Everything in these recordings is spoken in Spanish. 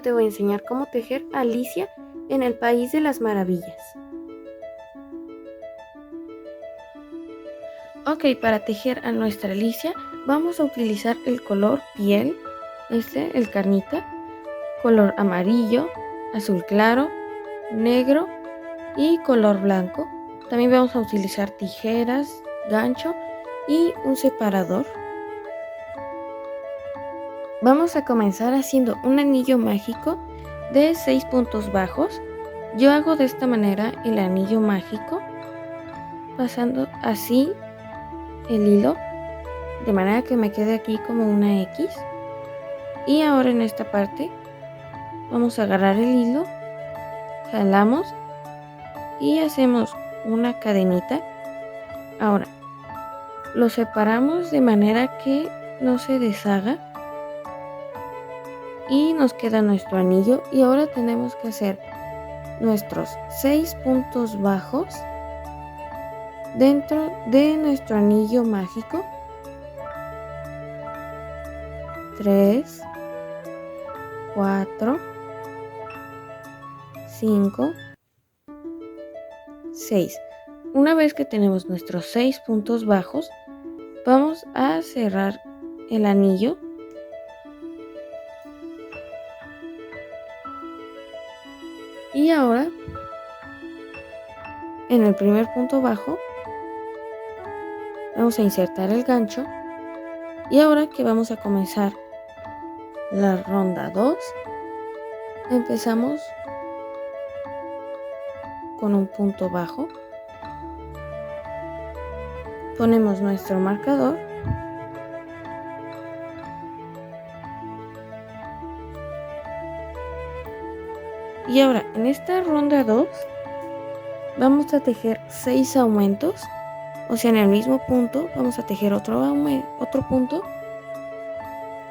te voy a enseñar cómo tejer Alicia en el País de las Maravillas. Ok, para tejer a nuestra Alicia vamos a utilizar el color piel, el carnita, color amarillo, azul claro, negro y color blanco. También vamos a utilizar tijeras, gancho y un separador. Vamos a comenzar haciendo un anillo mágico de 6 puntos bajos. Yo hago de esta manera el anillo mágico, pasando así el hilo, de manera que me quede aquí como una X. Y ahora en esta parte vamos a agarrar el hilo, jalamos y hacemos una cadenita. Ahora lo separamos de manera que no se deshaga y nos queda nuestro anillo. Y ahora tenemos que hacer nuestros 6 puntos bajos dentro de nuestro anillo mágico. 3, 4, 5, 6. Una vez que tenemos nuestros 6 puntos bajos, vamos a cerrar el anillo. Y ahora, en el primer punto bajo, vamos a insertar el gancho. Y ahora que vamos a comenzar la ronda 2, empezamos con un punto bajo. Ponemos nuestro marcador. Y ahora, en esta ronda 2, vamos a tejer 6 aumentos. O sea, en el mismo punto vamos a tejer otro punto.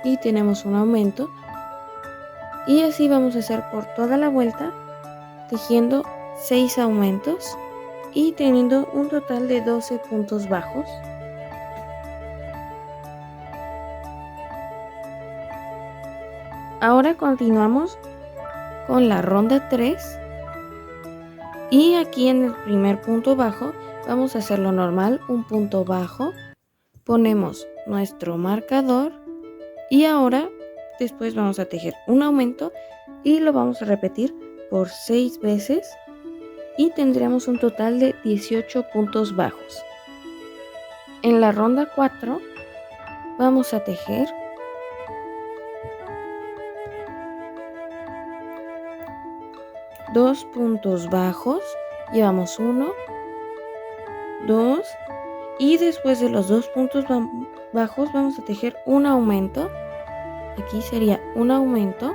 Y tenemos un aumento. Y así vamos a hacer por toda la vuelta, tejiendo 6 aumentos y teniendo un total de 12 puntos bajos. Ahora continuamos con la ronda 3 y aquí en el primer punto bajo vamos a hacer lo normal, un punto bajo, ponemos nuestro marcador y ahora después vamos a tejer un aumento y lo vamos a repetir por 6 veces y tendremos un total de 18 puntos bajos. En la ronda 4 vamos a tejer 2 puntos bajos, llevamos 1, 2 y después de los 2 puntos bajos vamos a tejer un aumento. Aquí sería un aumento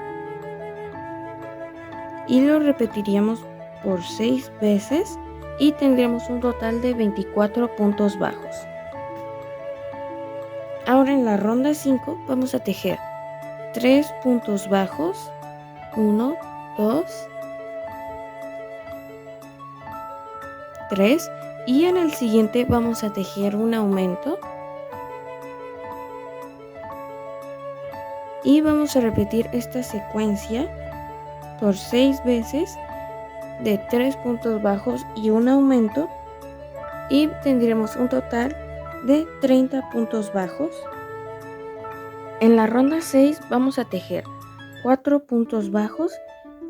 y lo repetiríamos por 6 veces y tendremos un total de 24 puntos bajos. Ahora en la ronda 5 vamos a tejer 3 puntos bajos, 1, 2, 3 y en el siguiente vamos a tejer un aumento y vamos a repetir esta secuencia por 6 veces de 3 puntos bajos y un aumento y tendremos un total de 30 puntos bajos. En la ronda 6 vamos a tejer 4 puntos bajos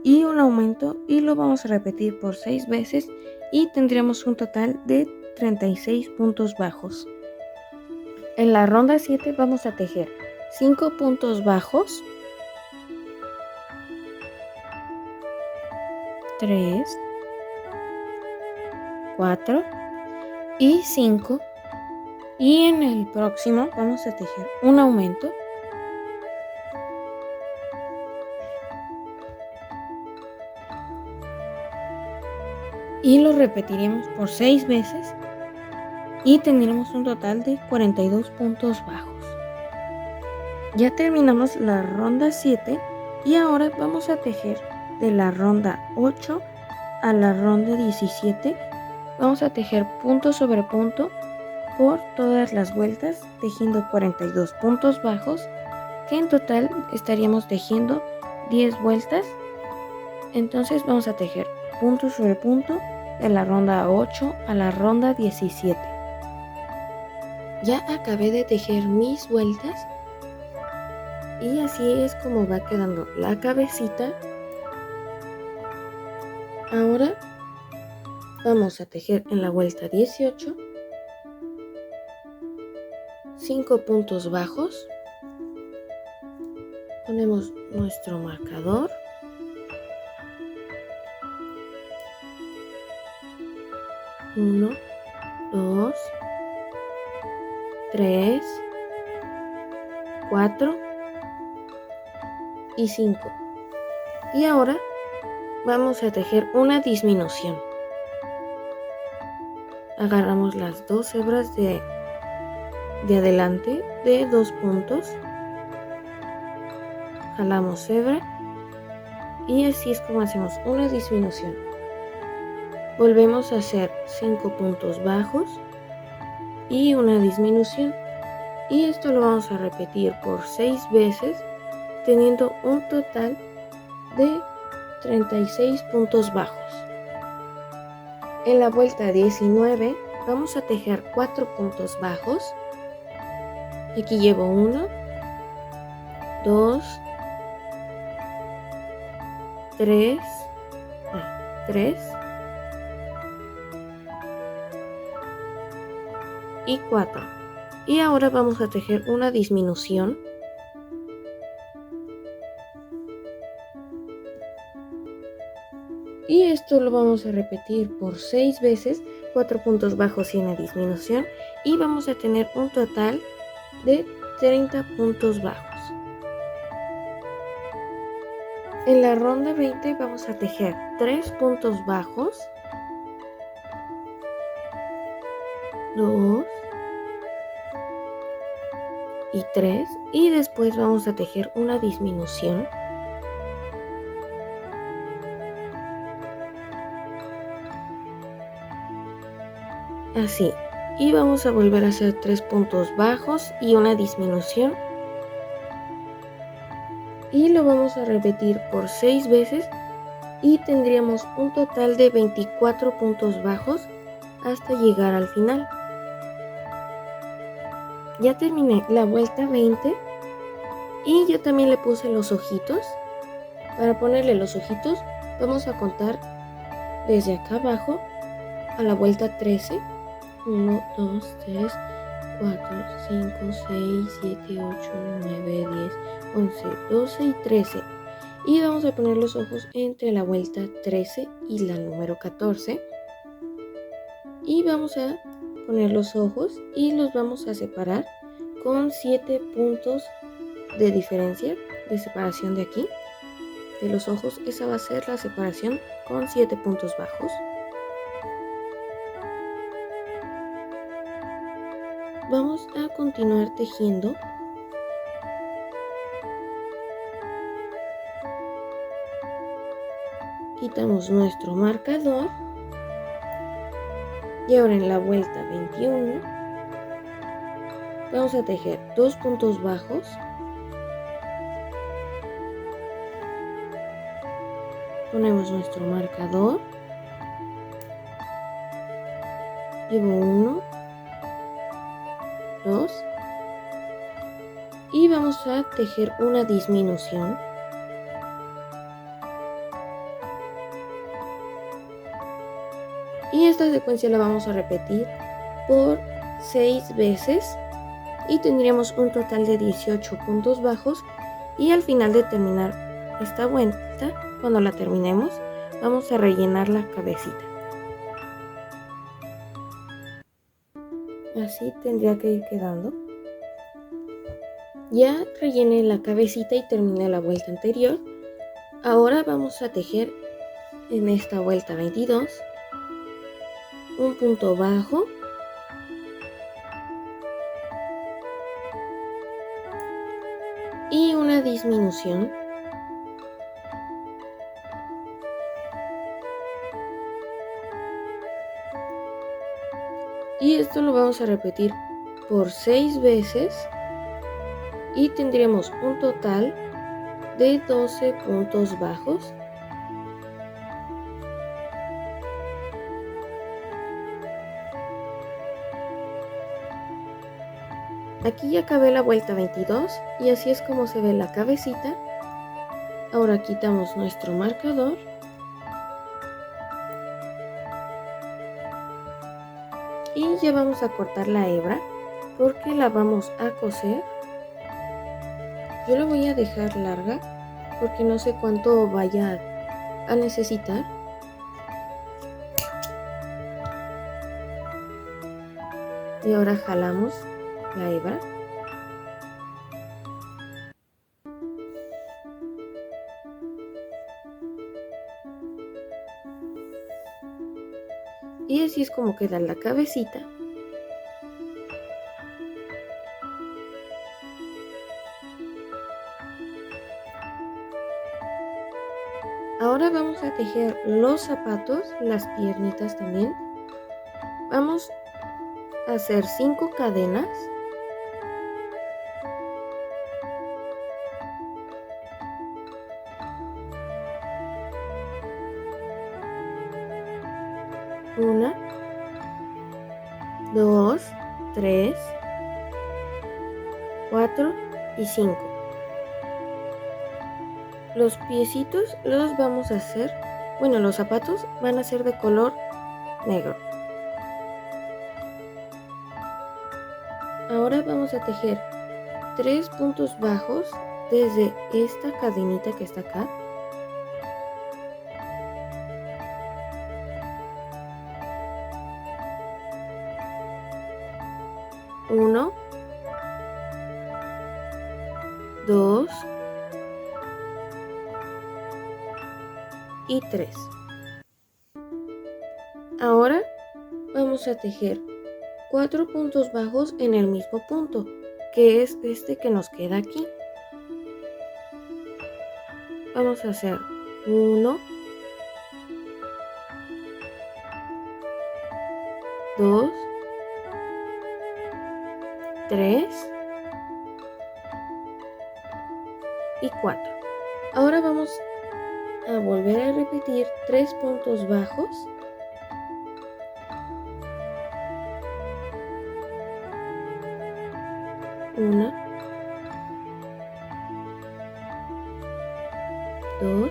y un aumento y lo vamos a repetir por 6 veces y tendremos un total de 36 puntos bajos. En la ronda 7 vamos a tejer 5 puntos bajos, 3, 4 y 5 y en el próximo vamos a tejer un aumento y lo repetiremos por 6 veces y tendremos un total de 42 puntos bajos. Ya terminamos la ronda 7 y ahora vamos a tejer de la ronda 8 a la ronda 17. Vamos a tejer punto sobre punto por todas las vueltas, tejiendo 42 puntos bajos, que en total estaríamos tejiendo 10 vueltas. Entonces vamos a tejer punto sobre punto de la ronda 8 a la ronda 17. Ya acabé de tejer mis vueltas y así es como va quedando la cabecita. Ahora vamos a tejer en la vuelta 18 5 puntos bajos. Ponemos nuestro marcador. Uno, 2, 3, 4 y 5. Y ahora vamos a tejer una disminución. Agarramos las dos hebras de adelante de 2 puntos. Jalamos hebra y así es como hacemos una disminución. Volvemos a hacer 5 puntos bajos y una disminución. Y esto lo vamos a repetir por 6 veces, teniendo un total de 36 puntos bajos. En la vuelta 19 vamos a tejer 4 puntos bajos. Aquí llevo 1, 2, 3 y 4. Y ahora vamos a tejer una disminución. Y esto lo vamos a repetir por 6 veces, 4 puntos bajos y una disminución. Y vamos a tener un total de 30 puntos bajos. En la ronda 20 vamos a tejer 3 puntos bajos, 2 y 3, y después vamos a tejer una disminución. Así, y vamos a volver a hacer 3 puntos bajos y una disminución. Y lo vamos a repetir por 6 veces y tendríamos un total de 24 puntos bajos hasta llegar al final. Ya terminé la vuelta 20 y yo también le puse los ojitos. Para ponerle los ojitos vamos a contar desde acá abajo a la vuelta 13. 1, 2, 3, 4, 5, 6, 7, 8, 9, 10, 11, 12 y 13. Y vamos a poner los ojos entre la vuelta 13 y la número 14. Y vamos a poner los ojos y los vamos a separar con 7 puntos de diferencia, de separación de aquí, de los ojos. Esa va a ser la separación con 7 puntos bajos. Vamos a continuar tejiendo. Quitamos nuestro marcador. Y ahora en la vuelta 21 vamos a tejer 2 puntos bajos, ponemos nuestro marcador, llevo 1, 2 y vamos a tejer una disminución. Y esta secuencia la vamos a repetir por 6 veces y tendríamos un total de 18 puntos bajos. Y al final de terminar esta vuelta, cuando la terminemos, vamos a rellenar la cabecita. Así tendría que ir quedando. Ya rellené la cabecita y terminé la vuelta anterior. Ahora vamos a tejer en esta vuelta 22 un punto bajo, y una disminución. Y esto lo vamos a repetir por 6 veces y tendríamos un total de 12 puntos bajos. Aquí ya acabé la vuelta 22 y así es como se ve la cabecita. Ahora quitamos nuestro marcador y ya vamos a cortar la hebra porque la vamos a coser. Yo la voy a dejar larga porque no sé cuánto vaya a necesitar. Y ahora jalamos la hebra. Y así es como queda la cabecita. Ahora vamos a tejer los zapatos, las piernitas también. Vamos a hacer 5 cadenas. Una, 2, 3, 4 y 5. Los piecitos los vamos a hacer, bueno, los zapatos van a ser de color negro. Ahora vamos a tejer 3 puntos bajos desde esta cadenita que está acá. Uno, 2 y 3. Ahora vamos a tejer 4 puntos bajos en el mismo punto, que es este que nos queda aquí. Vamos a hacer 1, 2, 3 y 4. Ahora vamos a volver a repetir 3 puntos bajos. Una, 2,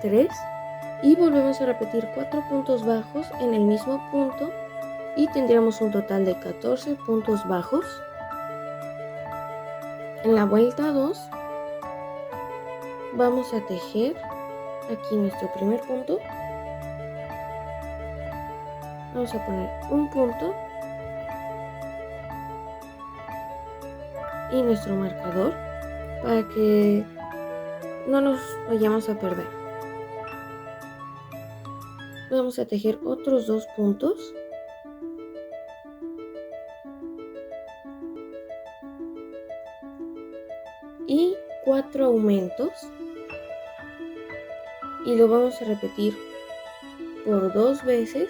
3 y volvemos a repetir 4 puntos bajos en el mismo punto y tendríamos un total de 14 puntos bajos. En la vuelta 2 vamos a tejer aquí nuestro primer punto. Vamos a poner un punto y nuestro marcador para que no nos vayamos a perder. Vamos a tejer otros 2 puntos y 4 aumentos y lo vamos a repetir por 2 veces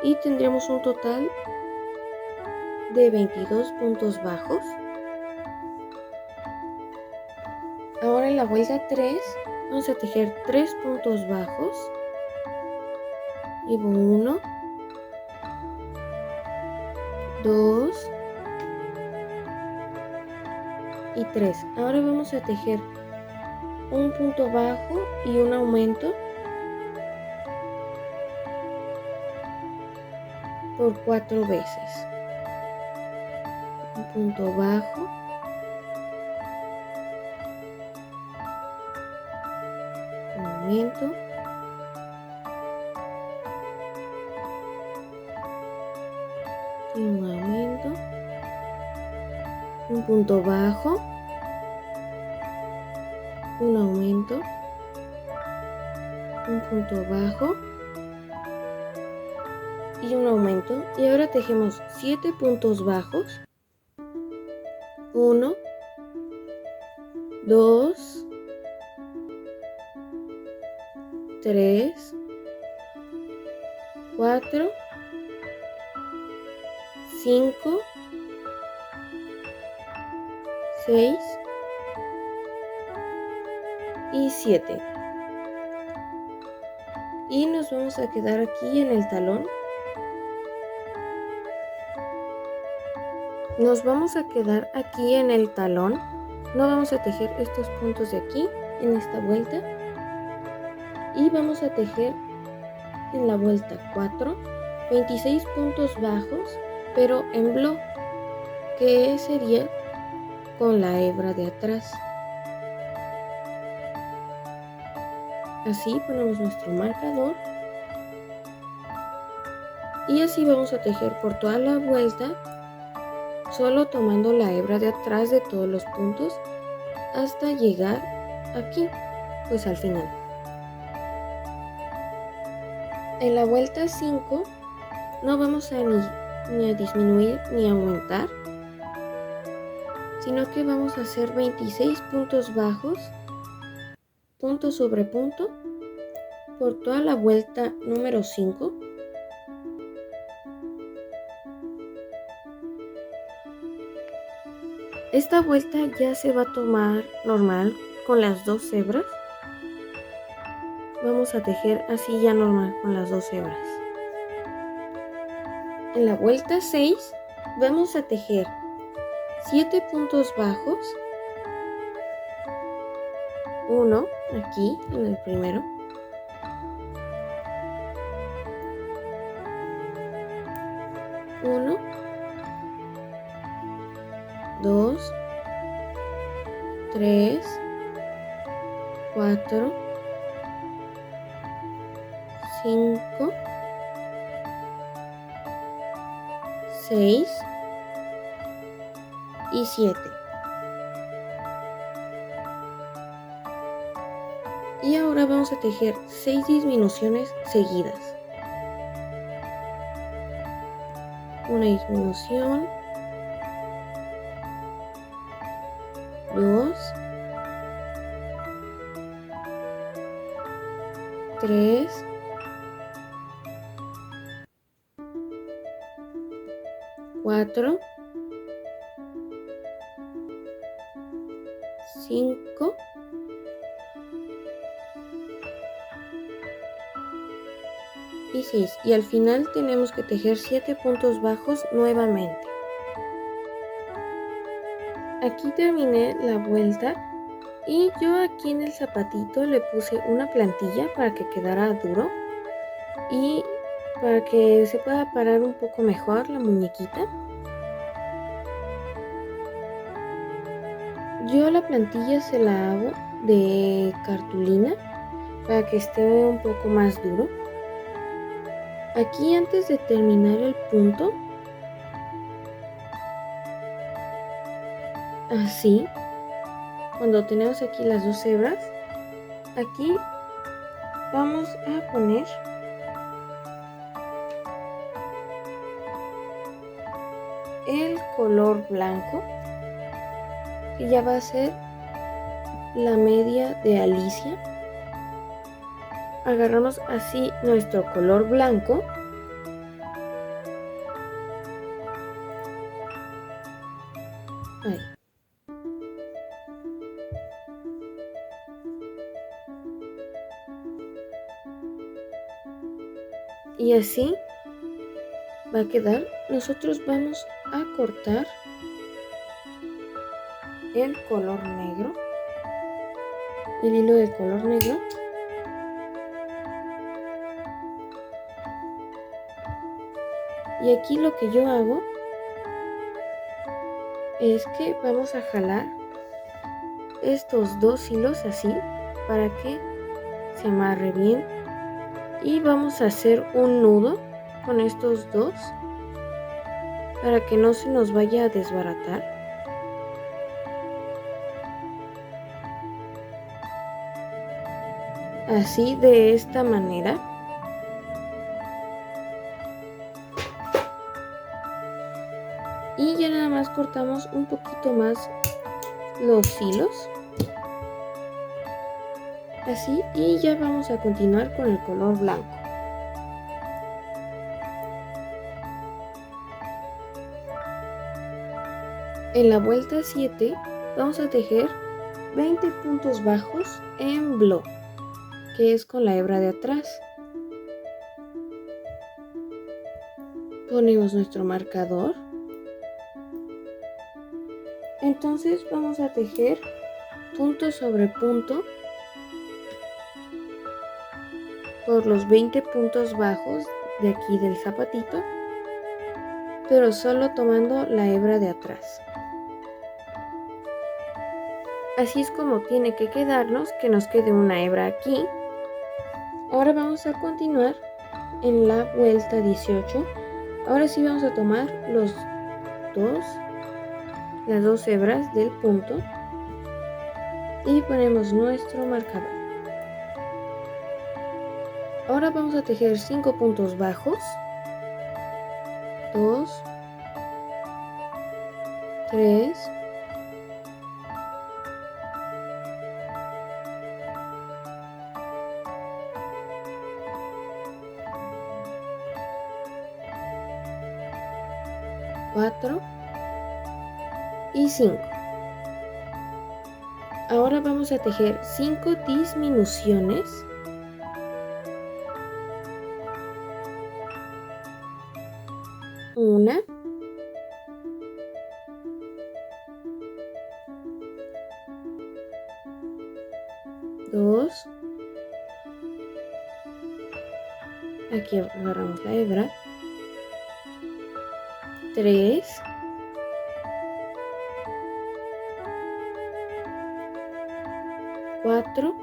y tendremos un total de 22 puntos bajos. Ahora en la vuelta 3 vamos a tejer 3 puntos bajos. Llevo 1, 2 y 3. Ahora vamos a tejer un punto bajo y un aumento por 4 veces. Un punto bajo, un aumento, y un aumento, un punto bajo, un aumento, un punto bajo y un aumento. Y ahora tejemos 7 puntos bajos. 1, 2, 3, 4, 5 6 y 7. Y nos vamos a quedar aquí en el talón. Nos vamos a quedar aquí en el talón. No vamos a tejer estos puntos de aquí en esta vuelta. Y vamos a tejer en la vuelta 4 26 puntos bajos, pero en bloc, que sería con la hebra de atrás. Así ponemos nuestro marcador y así vamos a tejer por toda la vuelta, solo tomando la hebra de atrás de todos los puntos hasta llegar aquí, pues al final. En la vuelta 5 no vamos a ni a disminuir ni a aumentar, sino que vamos a hacer 26 puntos bajos, punto sobre punto, por toda la vuelta número 5. Esta vuelta ya se va a tomar normal con las 2 hebras. Vamos a tejer así ya normal con las 2 hebras. En la vuelta 6 vamos a tejer 7 puntos bajos, 1 aquí en el primero, 1, 2, 3, 4, 5, 6 y 7. Y ahora vamos a tejer 6 disminuciones seguidas. Una disminución, 2, 3, 4, 5 y 6. Y al final tenemos que tejer 7 puntos bajos nuevamente. Aquí terminé la vuelta y yo aquí en el zapatito le puse una plantilla para que quedara duro y para que se pueda parar un poco mejor la muñequita. Yo la plantilla se la hago de cartulina para que esté un poco más duro. Aquí antes de terminar el punto, así, cuando tenemos aquí las 2 hebras, aquí vamos a poner el color blanco, que ya va a ser la media de Alicia. Agarramos así nuestro color blanco ahí. Y así va a quedar. Nosotros vamos a cortar el color negro, el hilo del color negro, y aquí lo que yo hago es que vamos a jalar estos 2 hilos así para que se amarre bien y vamos a hacer un nudo con estos 2 para que no se nos vaya a desbaratar. Así, de esta manera. Y ya nada más cortamos un poquito más los hilos. Así, y ya vamos a continuar con el color blanco. En la vuelta 7 vamos a tejer 20 puntos bajos en block, que es con la hebra de atrás. Ponemos nuestro marcador. Entonces vamos a tejer punto sobre punto por los 20 puntos bajos de aquí del zapatito, pero solo tomando la hebra de atrás. Así es como tiene que quedarnos, que nos quede una hebra aquí. Ahora vamos a continuar en la vuelta 18. Ahora sí vamos a tomar las dos hebras del punto y ponemos nuestro marcador. Ahora vamos a tejer 5 puntos bajos, 2, 3, 4 y 5. Ahora vamos a tejer 5 disminuciones. Una, dos, aquí agarramos la hebra, 3, 4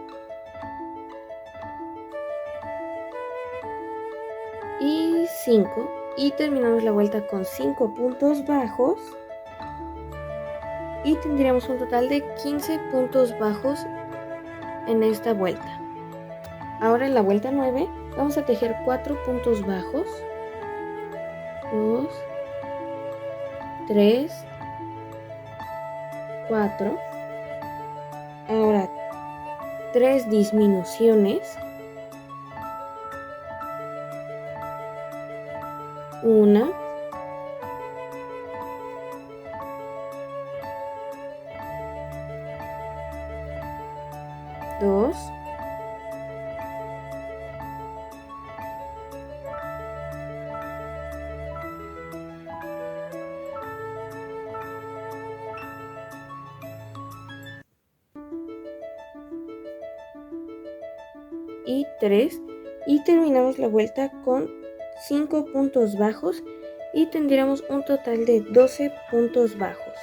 y 5. Y terminamos la vuelta con 5 puntos bajos y tendríamos un total de 15 puntos bajos en esta vuelta. Ahora en la vuelta 9 vamos a tejer 4 puntos bajos, 2, 3, 4. Ahora 3 disminuciones, 1, 2, 3 y terminamos la vuelta con 5 puntos bajos y tendríamos un total de 12 puntos bajos.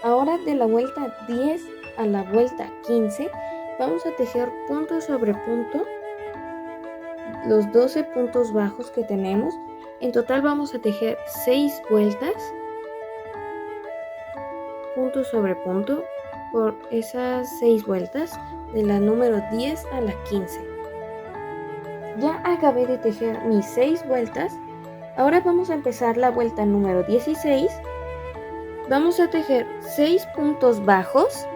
Ahora de la vuelta 10 a la vuelta 15 vamos a tejer punto sobre punto los 12 puntos bajos que tenemos. En total vamos a tejer 6 vueltas punto sobre punto por esas 6 vueltas de la número 10 a la 15. Ya acabé de tejer mis 6 vueltas. Ahora vamos a empezar la vuelta número 16. Vamos a tejer 6 puntos bajos,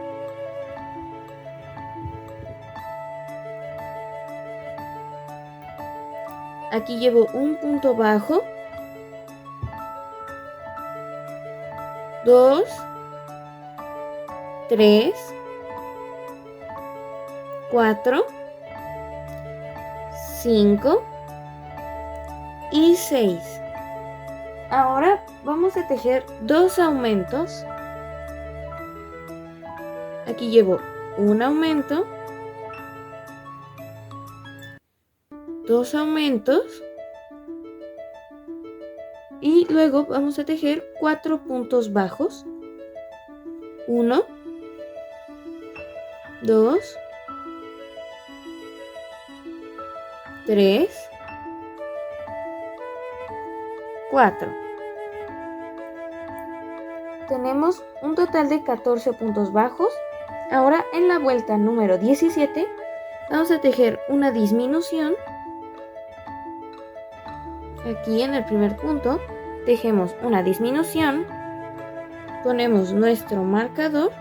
aquí llevo un punto bajo, 2, 3, 4, 5 y 6. Ahora vamos a tejer 2 aumentos. Aquí llevo un aumento, 2 aumentos y luego vamos a tejer 4 puntos bajos. 1, 2, 3, 4. Tenemos un total de 14 puntos bajos. Ahora en la vuelta número 17 vamos a tejer una disminución. Aquí en el primer punto tejemos una disminución, ponemos nuestro marcador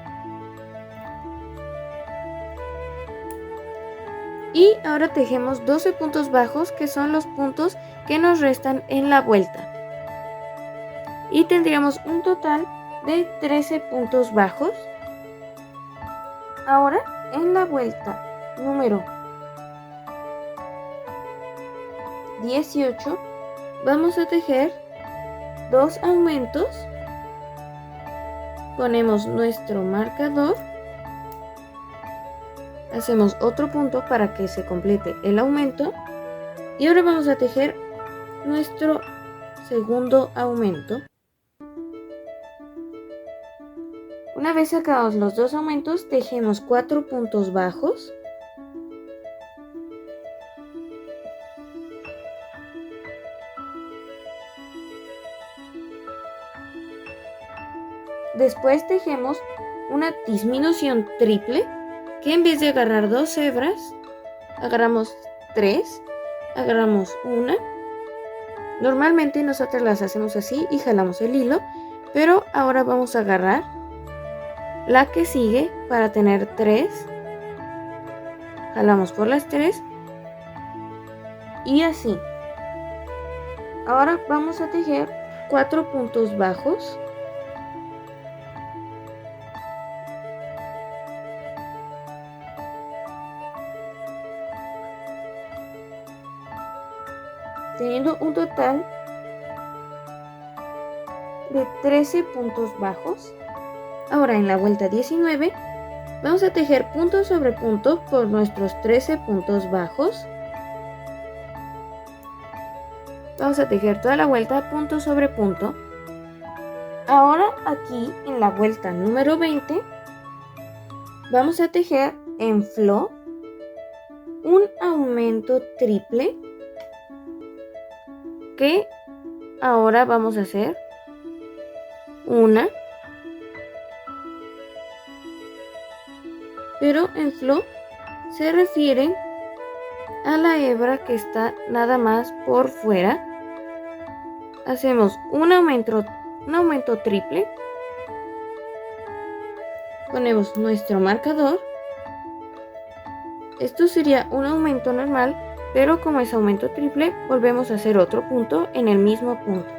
y ahora tejemos 12 puntos bajos, que son los puntos que nos restan en la vuelta, y tendríamos un total de 13 puntos bajos. Ahora en la vuelta número 18 vamos a tejer 2 aumentos. Ponemos nuestro marcador, hacemos otro punto para que se complete el aumento y ahora vamos a tejer nuestro segundo aumento. Una vez sacados los 2 aumentos, tejemos 4 puntos bajos. Después tejemos una disminución triple, que en vez de agarrar 2 hebras, agarramos 3, agarramos una. Normalmente nosotros las hacemos así y jalamos el hilo, pero ahora vamos a agarrar la que sigue para tener 3. Jalamos por las 3 y así. Ahora vamos a tejer 4 puntos bajos. Teniendo un total de 13 puntos bajos. Ahora en la vuelta 19 vamos a tejer punto sobre punto por nuestros 13 puntos bajos. Vamos a tejer toda la vuelta punto sobre punto. Ahora aquí en la vuelta número 20 vamos a tejer en flor un aumento triple, que ahora vamos a hacer una, pero en flow se refieren a la hebra que está nada más por fuera. Hacemos un aumento triple, ponemos nuestro marcador. Esto sería un aumento normal, pero como es aumento triple, volvemos a hacer otro punto en el mismo punto.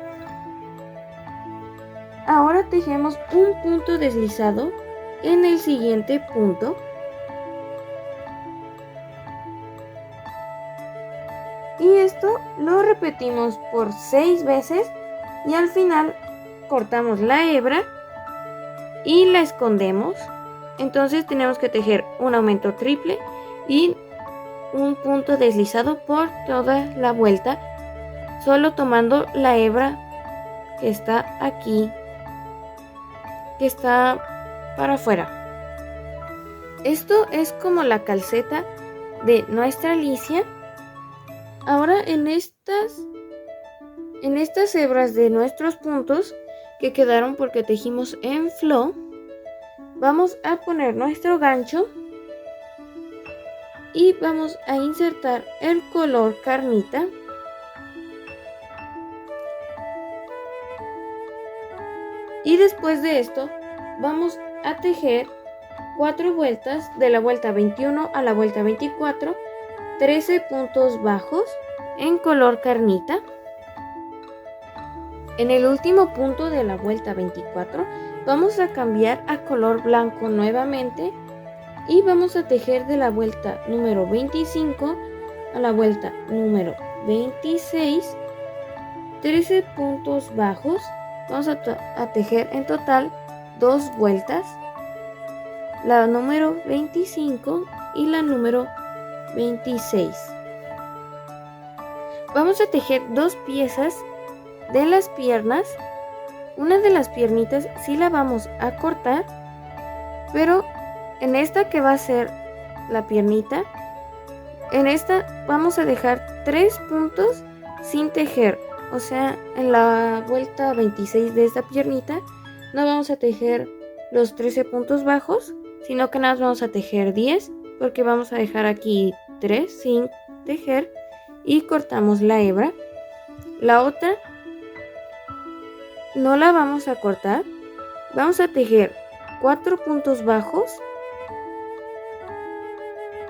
Ahora tejemos un punto deslizado en el siguiente punto. Y esto lo repetimos por 6 veces y al final cortamos la hebra y la escondemos. Entonces tenemos que tejer un aumento triple y un punto deslizado por toda la vuelta, solo tomando la hebra que está aquí, que está para afuera. Esto es como la calceta de nuestra Alicia. Ahora en estas hebras de nuestros puntos que quedaron porque tejimos en flow, vamos a poner nuestro gancho y vamos a insertar el color carmita. Y después de esto vamos a tejer 4 vueltas, de la vuelta 21 a la vuelta 24, 13 puntos bajos en color carmita. En el último punto de la vuelta 24 vamos a cambiar a color blanco nuevamente y vamos a tejer de la vuelta número 25 a la vuelta número 26 13 puntos bajos. Vamos a tejer en total 2 vueltas, la número 25 y la número 26. Vamos a tejer 2 piezas de las piernas. Una de las piernitas sí la vamos a cortar, pero en esta que va a ser la piernita, en esta vamos a dejar 3 puntos sin tejer. O sea, en la vuelta 26 de esta piernita no vamos a tejer los 13 puntos bajos, sino que nada más vamos a tejer 10, porque vamos a dejar aquí 3 sin tejer y cortamos la hebra. La otra no la vamos a cortar, vamos a tejer 4 puntos bajos,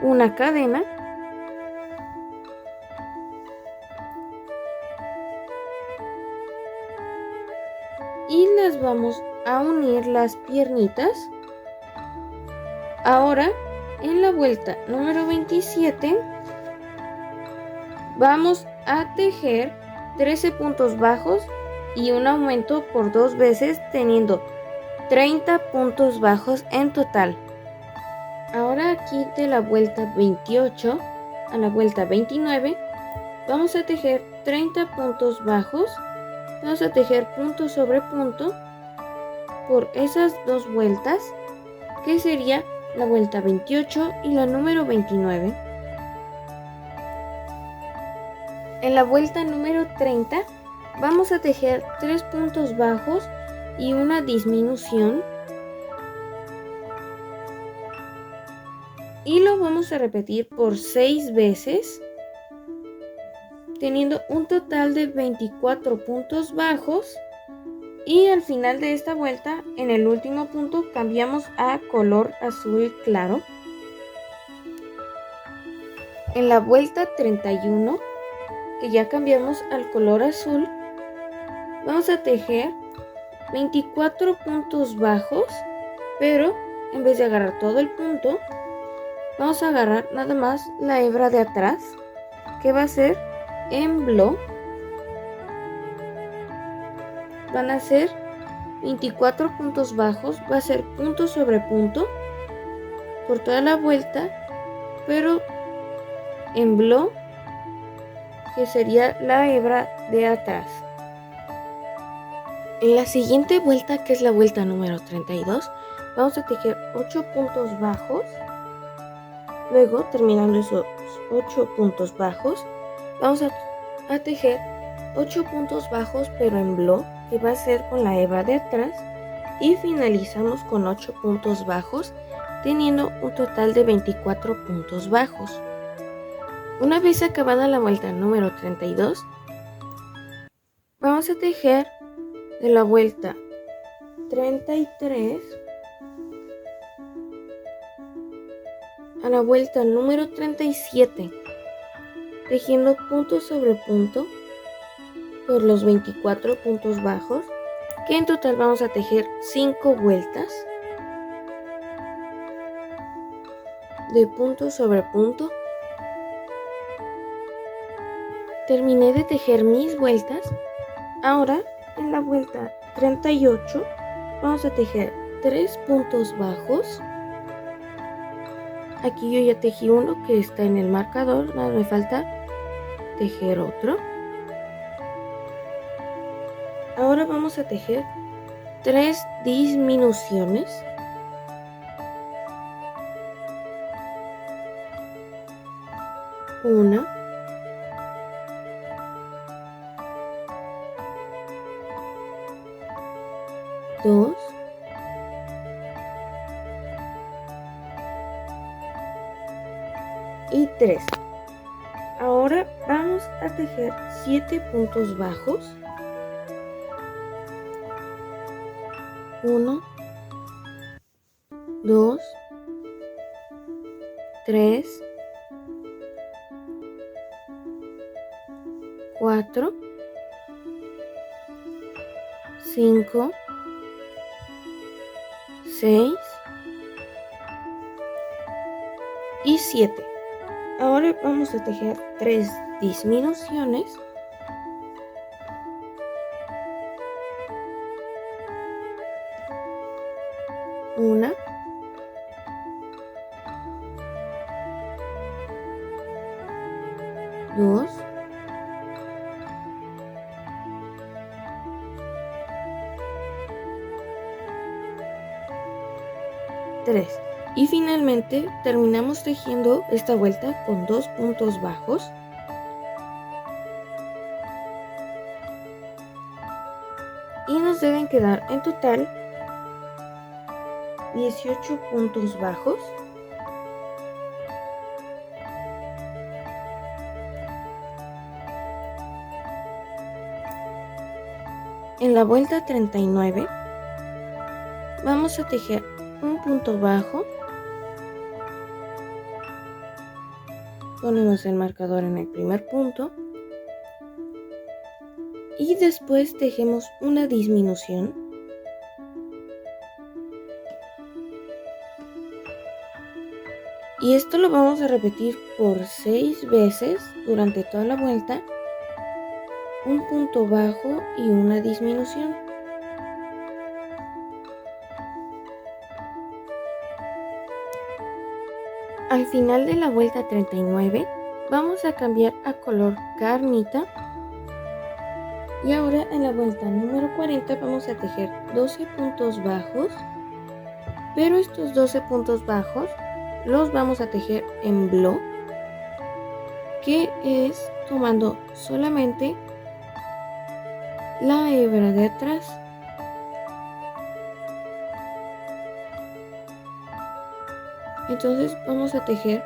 una cadena y las vamos a unir las piernitas. Ahora en la vuelta número 27 vamos a tejer 13 puntos bajos y un aumento por 2 veces, teniendo 30 puntos bajos en total. Ahora aquí de la vuelta 28 a la vuelta 29 vamos a tejer 30 puntos bajos. Vamos a tejer punto sobre punto por esas dos vueltas, que sería la vuelta 28 y la número 29. En la vuelta número 30 vamos a tejer 3 puntos bajos y una disminución, y lo vamos a repetir por 6 veces, teniendo un total de 24 puntos bajos. Y al final de esta vuelta, en el último punto, cambiamos a color azul claro. En la vuelta 31, que ya cambiamos al color azul, vamos a tejer 24 puntos bajos, pero en vez de agarrar todo el punto, vamos a agarrar nada más la hebra de atrás, que va a ser en bló. Van a ser 24 puntos bajos, va a ser punto sobre punto por toda la vuelta, pero en bló, que sería la hebra de atrás. En la siguiente vuelta, que es la vuelta número 32, vamos a tejer 8 puntos bajos. Luego, terminando esos 8 puntos bajos, vamos a tejer 8 puntos bajos pero en bló, que va a ser con la hebra de atrás, y finalizamos con 8 puntos bajos, teniendo un total de 24 puntos bajos. Una vez acabada la vuelta número 32, vamos a tejer de la vuelta 33 a la vuelta número 37, tejiendo punto sobre punto por los 24 puntos bajos, que en total vamos a tejer 5 vueltas de punto sobre punto. Terminé de tejer mis vueltas. Ahora en la vuelta 38 vamos a tejer 3 puntos bajos. Aquí yo ya tejí uno que está en el marcador, nada me falta tejer otro. Ahora vamos a tejer 3 disminuciones. Una, dos, y 3. Ahora vamos a tejer 7 puntos bajos. 1, 2, 3, 4, 5, 6 y 7. Ahora vamos a tejer 3 disminuciones. Una, dos, tres. Y finalmente terminamos tejiendo esta vuelta con 2 puntos bajos. Y nos deben quedar en total 18 puntos bajos. En la vuelta 39 vamos a tejer un punto bajo. Ponemos el marcador en el primer punto y después tejemos una disminución. Y esto lo vamos a repetir por 6 veces durante toda la vuelta, un punto bajo y una disminución. Al final de la vuelta 39 vamos a cambiar a color carnita y ahora en la vuelta número 40 vamos a tejer 12 puntos bajos, pero estos 12 puntos bajos los vamos a tejer en bloc, que es tomando solamente la hebra de atrás. Entonces vamos a tejer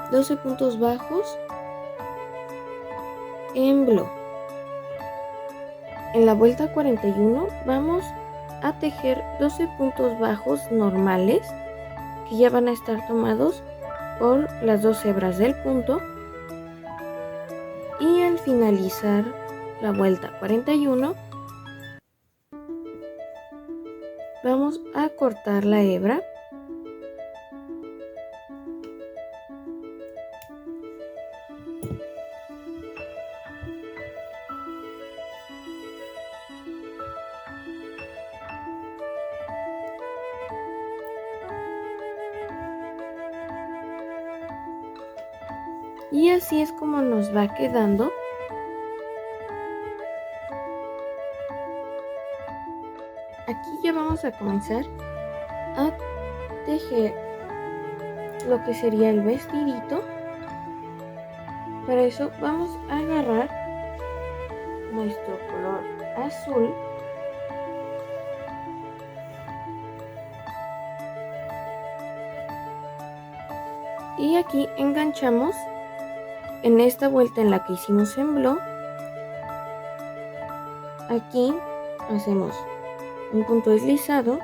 12 puntos bajos en bloc. En la vuelta 41 vamos a tejer 12 puntos bajos normales, que ya van a estar tomados por las 2 hebras del punto, y al finalizar la vuelta 41 vamos a cortar la hebra y así es como nos va quedando. Aquí ya vamos a comenzar a tejer lo que sería el vestidito. Para eso vamos a agarrar nuestro color azul y aquí enganchamos en esta vuelta en la que hicimos en bloc. Aquí hacemos un punto deslizado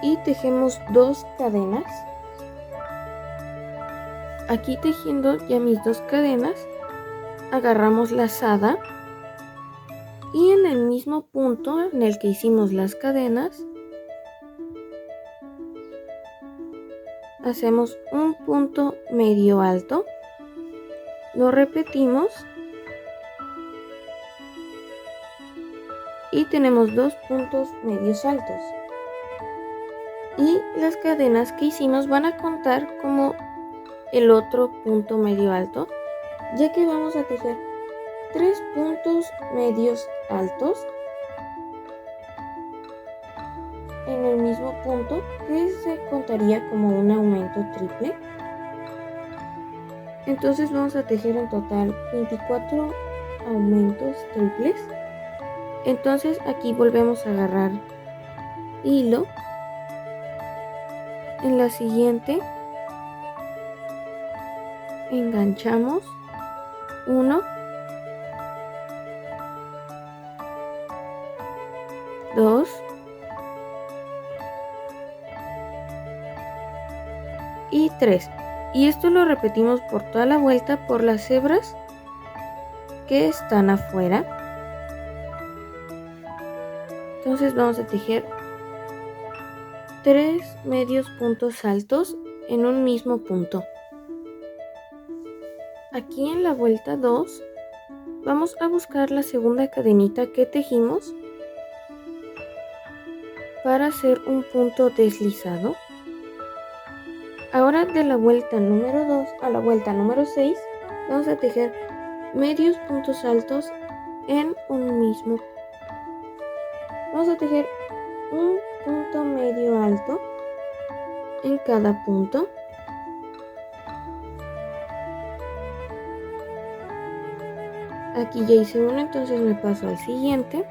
y tejemos 2 cadenas. Aquí tejiendo ya mis 2 cadenas, agarramos lazada y en el mismo punto en el que hicimos las cadenas hacemos un punto medio alto, lo repetimos y tenemos 2 puntos medios altos, y las cadenas que hicimos van a contar como el otro punto medio alto, ya que vamos a tejer 3 puntos medios altos en el mismo punto, que se contaría como un aumento triple. Entonces vamos a tejer en total 24 aumentos triples. Entonces aquí volvemos a agarrar hilo. En la siguiente enganchamos 1, 2 y 3, y esto lo repetimos por toda la vuelta por las hebras que están afuera. Entonces vamos a tejer 3 medios puntos altos en un mismo punto. Aquí en la vuelta 2 vamos a buscar la segunda cadenita que tejimos para hacer un punto deslizado. Ahora de la vuelta número 2 a la vuelta número 6 vamos a tejer medios puntos altos en un mismo. Vamos a tejer un punto medio alto en cada punto. Aquí ya hice uno, entonces me paso al siguiente,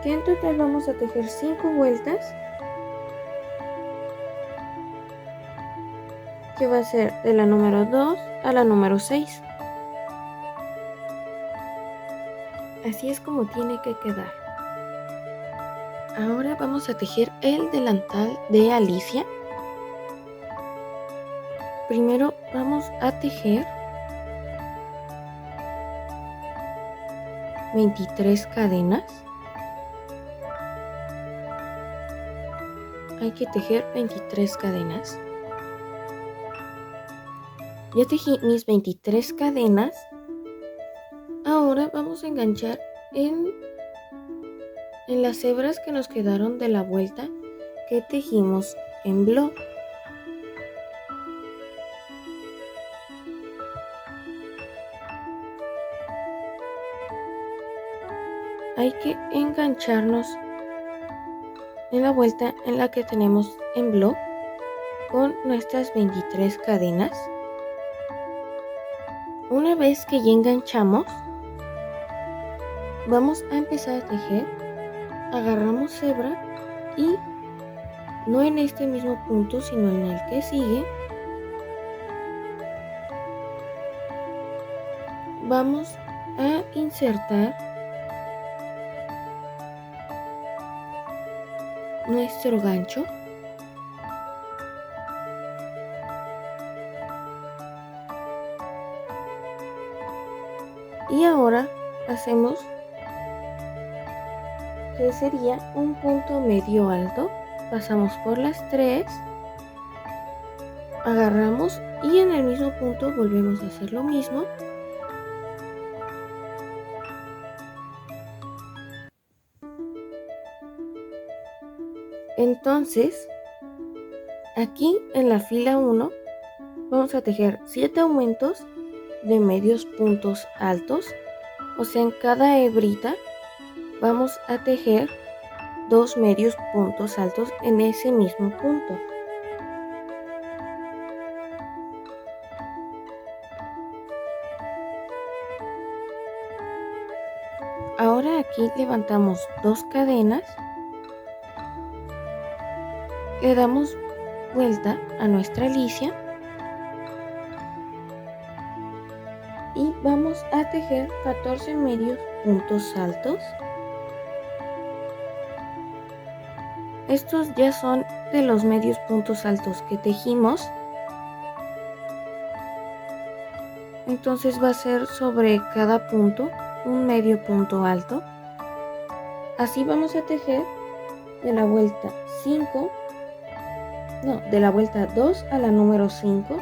que en total vamos a tejer 5 vueltas, que va a ser de la número 2 a la número 6. Así es como tiene que quedar. Ahora vamos a tejer el delantal de Alicia. Primero vamos a tejer 23 cadenas. Hay que tejer 23 cadenas. Ya tejí mis 23 cadenas. Ahora vamos a enganchar en las hebras que nos quedaron de la vuelta que tejimos en block. Hay que engancharnos en la vuelta en la que tenemos en block con nuestras 23 cadenas. Una vez que ya enganchamos, vamos a empezar a tejer. Agarramos hebra y no en este mismo punto, sino en el que sigue, vamos a insertar nuestro gancho. Y ahora hacemos que sería un punto medio alto. Pasamos por las 3, agarramos y en el mismo punto volvemos a hacer lo mismo. Entonces, aquí en la fila 1 vamos a tejer 7 aumentos de medios puntos altos, o sea, en cada hebrita vamos a tejer 2 medios puntos altos en ese mismo punto. Ahora aquí levantamos 2 cadenas, le damos vuelta a nuestra alicia y vamos a tejer 14 medios puntos altos. Estos ya son de los medios puntos altos que tejimos. Entonces va a ser sobre cada punto un medio punto alto. Así vamos a tejer de la vuelta 5, de la vuelta 2 a la número 5.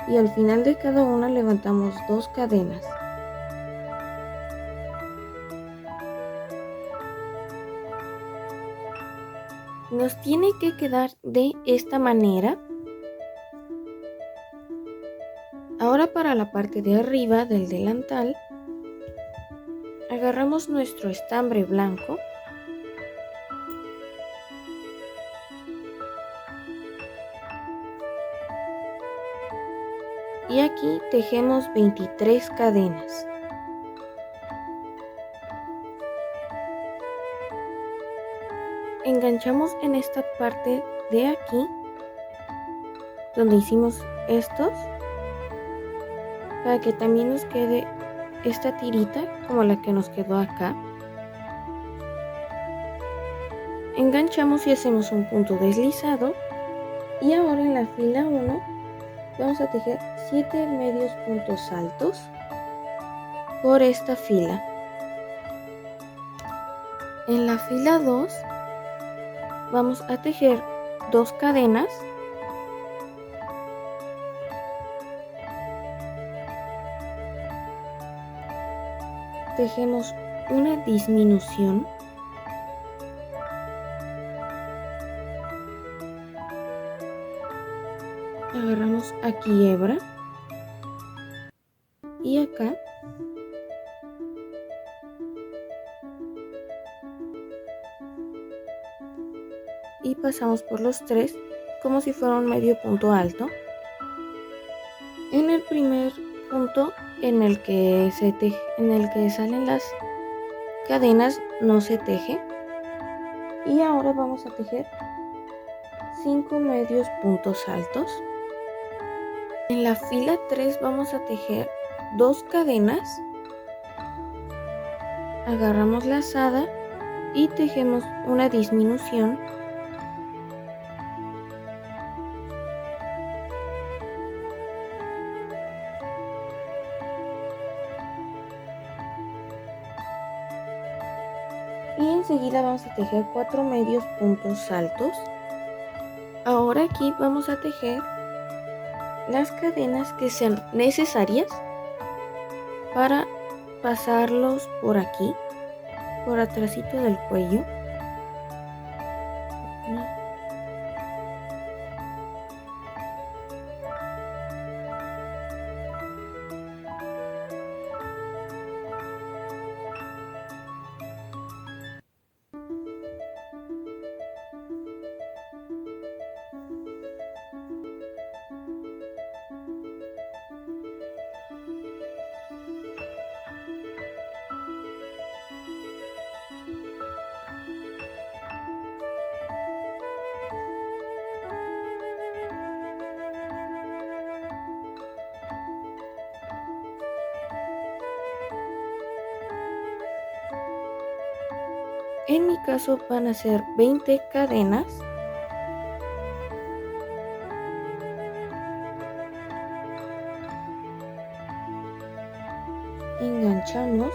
Y al final de cada una levantamos 2 cadenas. Nos tiene que quedar de esta manera. Ahora para la parte de arriba del delantal, agarramos nuestro estambre blanco y aquí tejemos 23 cadenas. Enganchamos en esta parte de aquí donde hicimos estos para que también nos quede esta tirita como la que nos quedó acá. Enganchamos y hacemos un punto deslizado y ahora en la fila 1 vamos a tejer 7 medios puntos altos por esta fila. En la fila 2 vamos a tejer 2 cadenas tejemos una disminución agarramos aquí hebra y acá y pasamos por los 3 como si fuera un medio punto alto. En el primer punto en el que salen las cadenas no se teje y ahora vamos a tejer 5 medios puntos altos. En la fila 3 vamos a tejer 2 cadenas, agarramos lazada y tejemos una disminución y enseguida vamos a tejer 4 medios puntos altos. Ahora aquí vamos a tejer las cadenas que sean necesarias para pasarlos por aquí, por atrásito del cuello. En mi caso van a ser 20 cadenas. Enganchamos.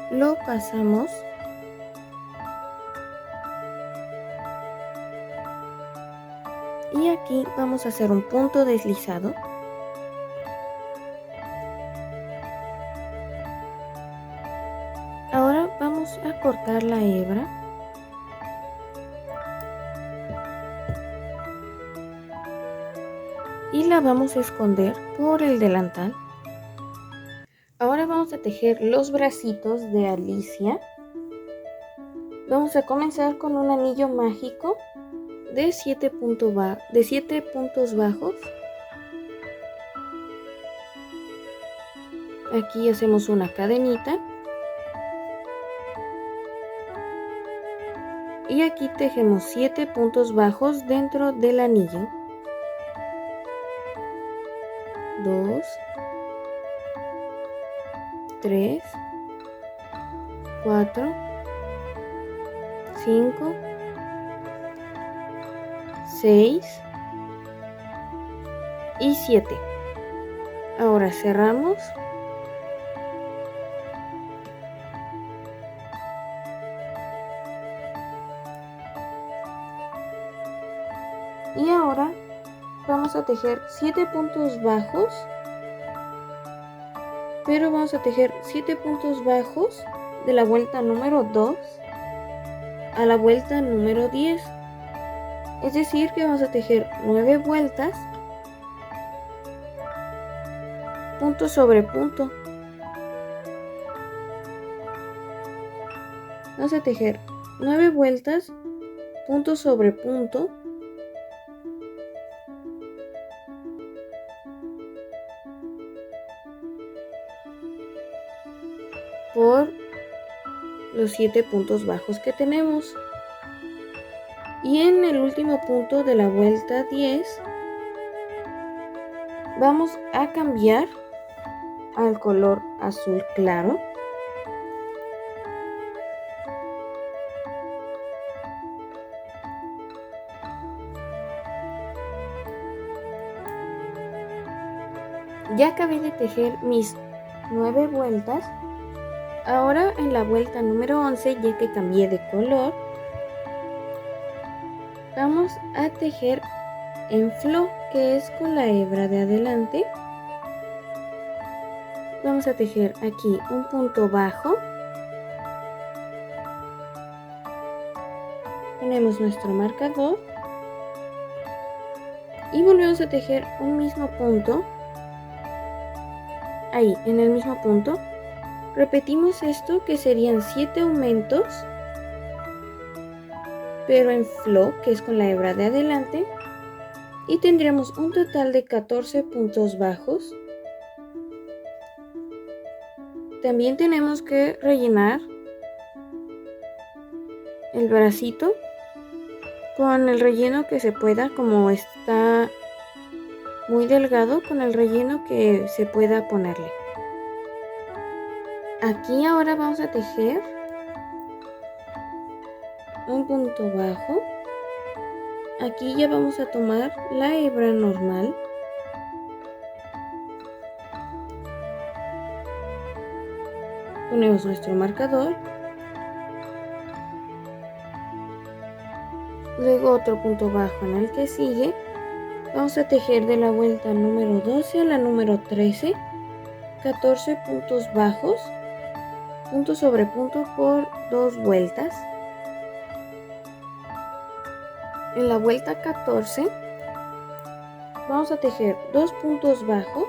Lo pasamos. Y aquí vamos a hacer un punto deslizado. Ahora vamos a cortar la hebra. Y la vamos a esconder por el delantal. Ahora vamos a tejer los bracitos de Alicia. Vamos a comenzar con un anillo mágico de 7 puntos bajos. Aquí hacemos una cadenita. Y aquí tejemos 7 puntos bajos dentro del anillo. 2, 3, 4, 5, 6 y 7. Ahora cerramos. Y ahora vamos a tejer 7 puntos bajos, pero vamos a tejer 7 puntos bajos de la vuelta número 2 a la vuelta número 10. Es decir que vamos a tejer 9 vueltas, punto sobre punto. Vamos a tejer 9 vueltas, punto sobre punto. Por los 7 puntos bajos que tenemos. Y en el último punto de la vuelta 10 vamos a cambiar al color azul claro. Ya acabé de tejer mis 9 vueltas. Ahora en la vuelta número 11, ya que cambié de color, vamos a tejer en flor, que es con la hebra de adelante. Vamos a tejer aquí un punto bajo. Ponemos nuestro marcador y volvemos a tejer un mismo punto. Ahí, en el mismo punto. Repetimos esto, que serían 7 aumentos, pero en flor, que es con la hebra de adelante, y tendremos un total de 14 puntos bajos. También tenemos que rellenar el bracito con el relleno que se pueda, como está muy delgado, con el relleno que se pueda ponerle. Aquí ahora vamos a tejer un punto bajo. aquí ya vamos a tomar la hebra normal. Ponemos nuestro marcador. Luego otro punto bajo en el que sigue. Vamos a tejer de la vuelta número 12 a la número 13, 14 puntos bajos, punto sobre punto por 2 vueltas. En la vuelta 14 vamos a tejer 2 puntos bajos.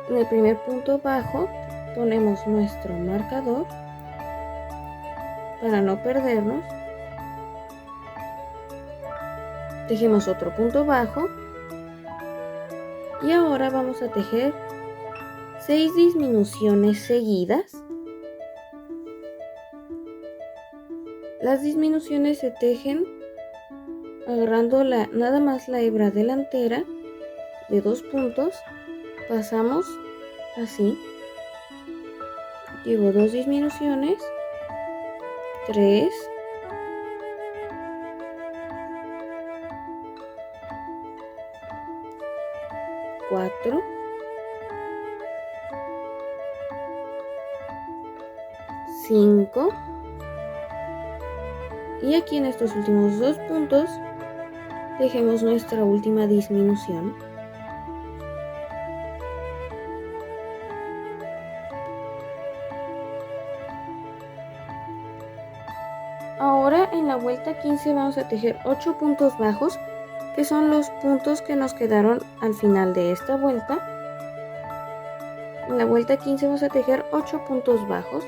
En el primer punto bajo ponemos nuestro marcador para no perdernos. Tejemos otro punto bajo y ahora vamos a tejer 6 disminuciones seguidas. Las disminuciones se tejen agarrando nada más la hebra delantera de 2 puntos, pasamos así, llevo 2 disminuciones, 3, 4, 5 y aquí en estos últimos 2 puntos tejemos nuestra última disminución. Ahora en la vuelta 15 vamos a tejer 8 puntos bajos, que son los puntos que nos quedaron al final de esta vuelta. En la vuelta 15 vamos a tejer 8 puntos bajos.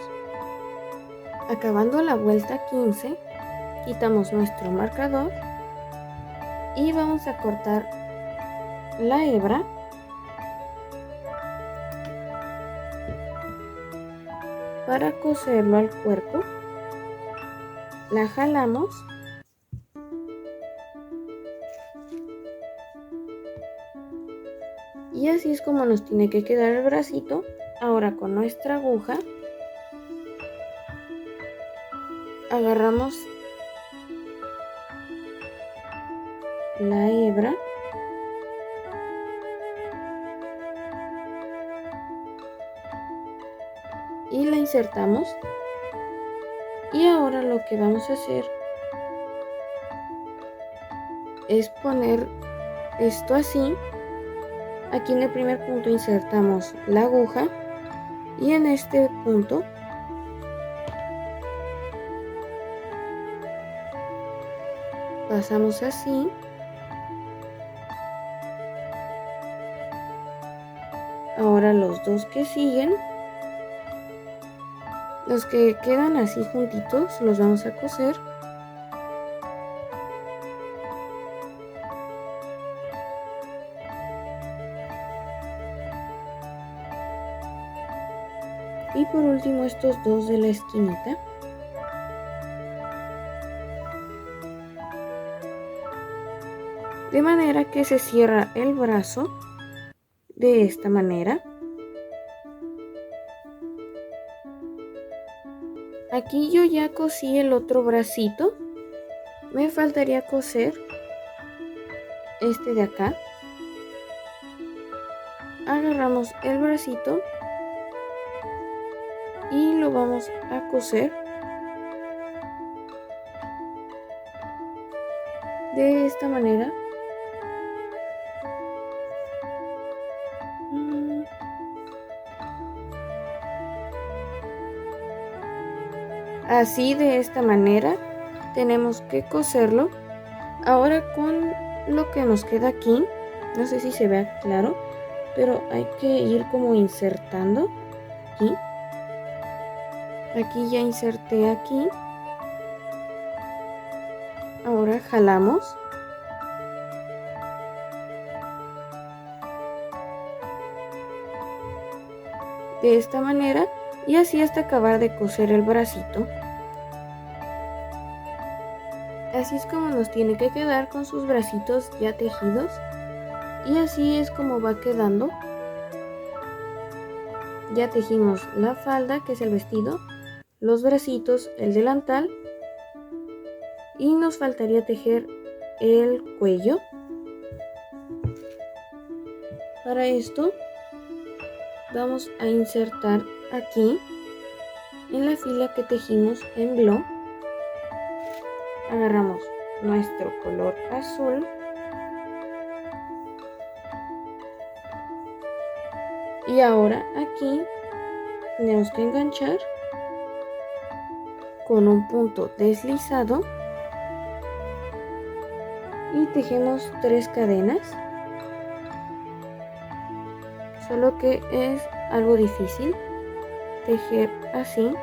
Acabando la vuelta 15, quitamos nuestro marcador y vamos a cortar la hebra para coserlo al cuerpo. La jalamos y así es como nos tiene que quedar el bracito. Ahora con nuestra aguja agarramos la hebra y la insertamos. Y ahora lo que vamos a hacer es poner esto así. Aquí en el primer punto insertamos la aguja y en este punto pasamos así. Ahora los dos que siguen, los que quedan así juntitos, los vamos a coser. Y por último estos dos de la esquinita. De manera que se cierra el brazo de esta manera. Aquí yo ya cosí el otro bracito. Me faltaría coser este de acá. Agarramos el bracito y lo vamos a coser de esta manera. Así, de esta manera tenemos que coserlo. Ahora con lo que nos queda aquí, no sé si se vea claro, pero hay que ir como insertando aquí. Aquí ya inserté aquí. Ahora jalamos. De esta manera y así hasta acabar de coser el bracito. Así es como nos tiene que quedar con sus bracitos ya tejidos y así es como va quedando. Ya tejimos la falda, que es el vestido, los bracitos, el delantal y nos faltaría tejer el cuello. Para esto vamos a insertar aquí en la fila que tejimos en bló. Agarramos nuestro color azul y ahora aquí tenemos que enganchar con un punto deslizado y tejemos 3 cadenas, solo que es algo difícil tejer así.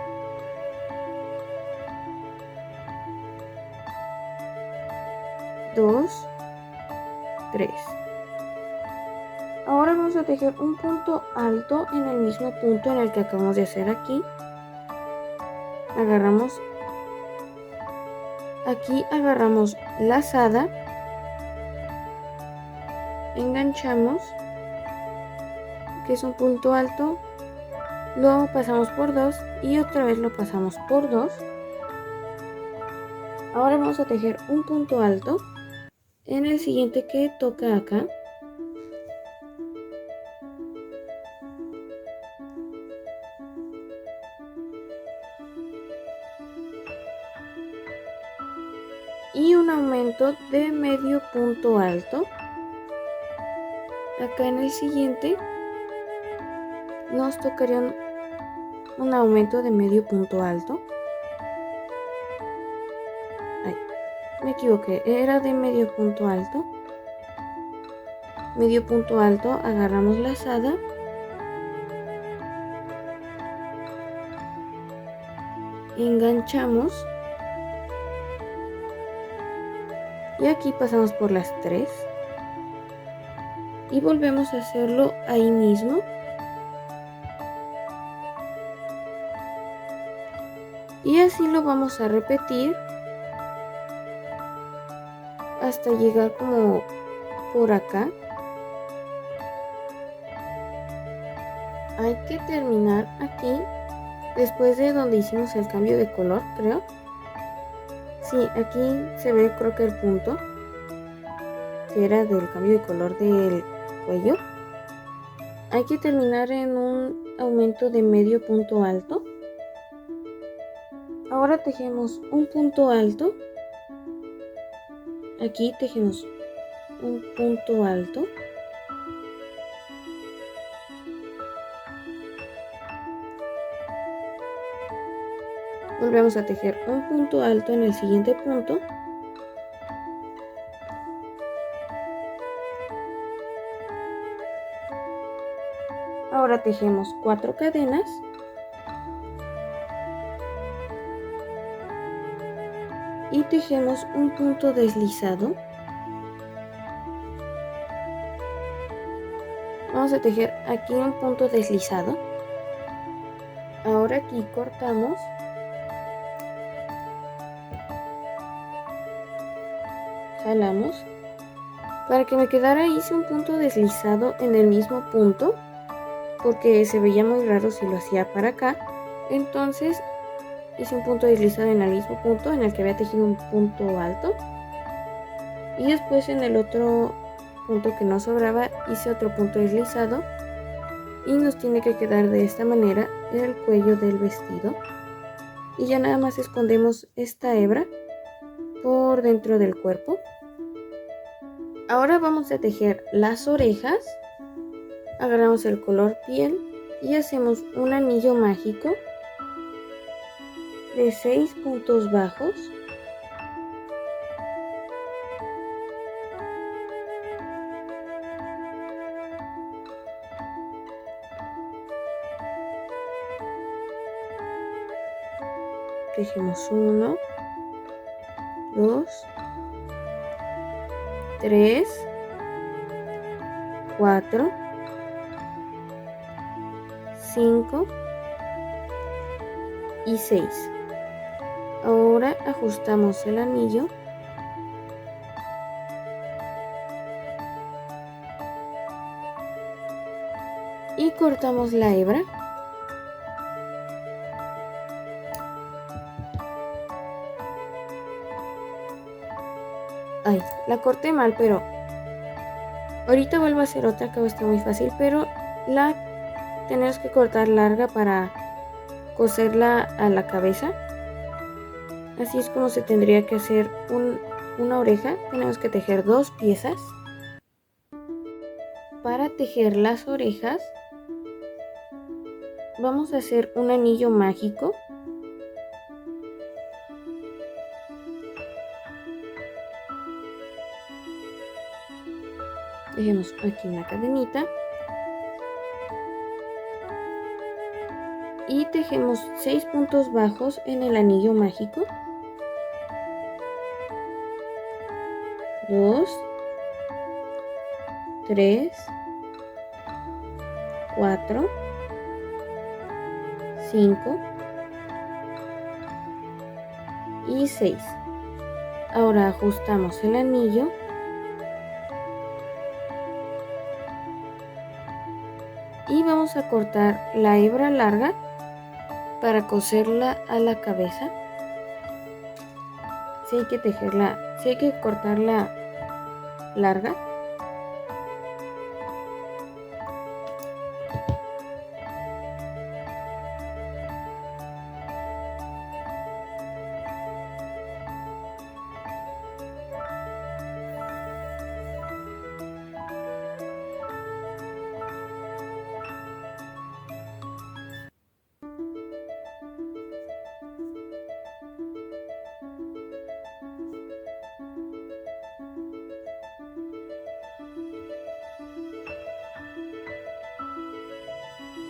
Dos, 3. Ahora vamos a tejer un punto alto en el mismo punto en el que acabamos de hacer aquí. Agarramos lazada, enganchamos, que es un punto alto, luego pasamos por 2 y otra vez lo pasamos por 2. Ahora vamos a tejer un punto alto en el siguiente que toca acá. Y un aumento de medio punto alto. Acá en el siguiente nos tocaría un aumento de medio punto alto. Ay, me equivoqué, era de medio punto alto. Medio punto alto, agarramos lazada, enganchamos y aquí pasamos por las 3 y volvemos a hacerlo ahí mismo. Y así lo vamos a repetir hasta llegar como por acá. Hay que terminar aquí después de donde hicimos el cambio de color, creo. Sí, aquí se ve, creo que el punto que era del cambio de color del cuello. Hay que terminar en un aumento de medio punto alto. Ahora tejemos un punto alto. Aquí tejemos un punto alto. Volvemos a tejer un punto alto en el siguiente punto. Ahora tejemos 4 cadenas. Y tejemos un punto deslizado. Vamos a tejer aquí un punto deslizado. Ahora aquí cortamos. Jalamos. Para que me quedara hice un punto deslizado en el mismo punto, porque se veía muy raro si lo hacía para acá. Entonces hice un punto deslizado en el mismo punto en el que había tejido un punto alto. Y después en el otro punto que no sobraba hice otro punto deslizado. Y nos tiene que quedar de esta manera el cuello del vestido. Y ya nada más escondemos esta hebra por dentro del cuerpo. Ahora vamos a tejer las orejas. Agarramos el color piel y hacemos un anillo mágico de 6 puntos bajos. Tejemos 1, 2, 3, 4, 5 y 6. Ahora ajustamos el anillo y cortamos la hebra. Ay, la corté mal, pero ahorita vuelvo a hacer otra que está muy fácil, pero la tenemos que cortar larga para coserla a la cabeza. Así es como se tendría que hacer una oreja. Tenemos que tejer 2 piezas. Para tejer las orejas vamos a hacer un anillo mágico. Dejemos aquí una cadenita y tejemos 6 puntos bajos en el anillo mágico. 2, 3, 4, 5 y 6. Ahora ajustamos el anillo y vamos a cortar la hebra larga para coserla a la cabeza. Si hay que tejerla, si hay que cortarla larga.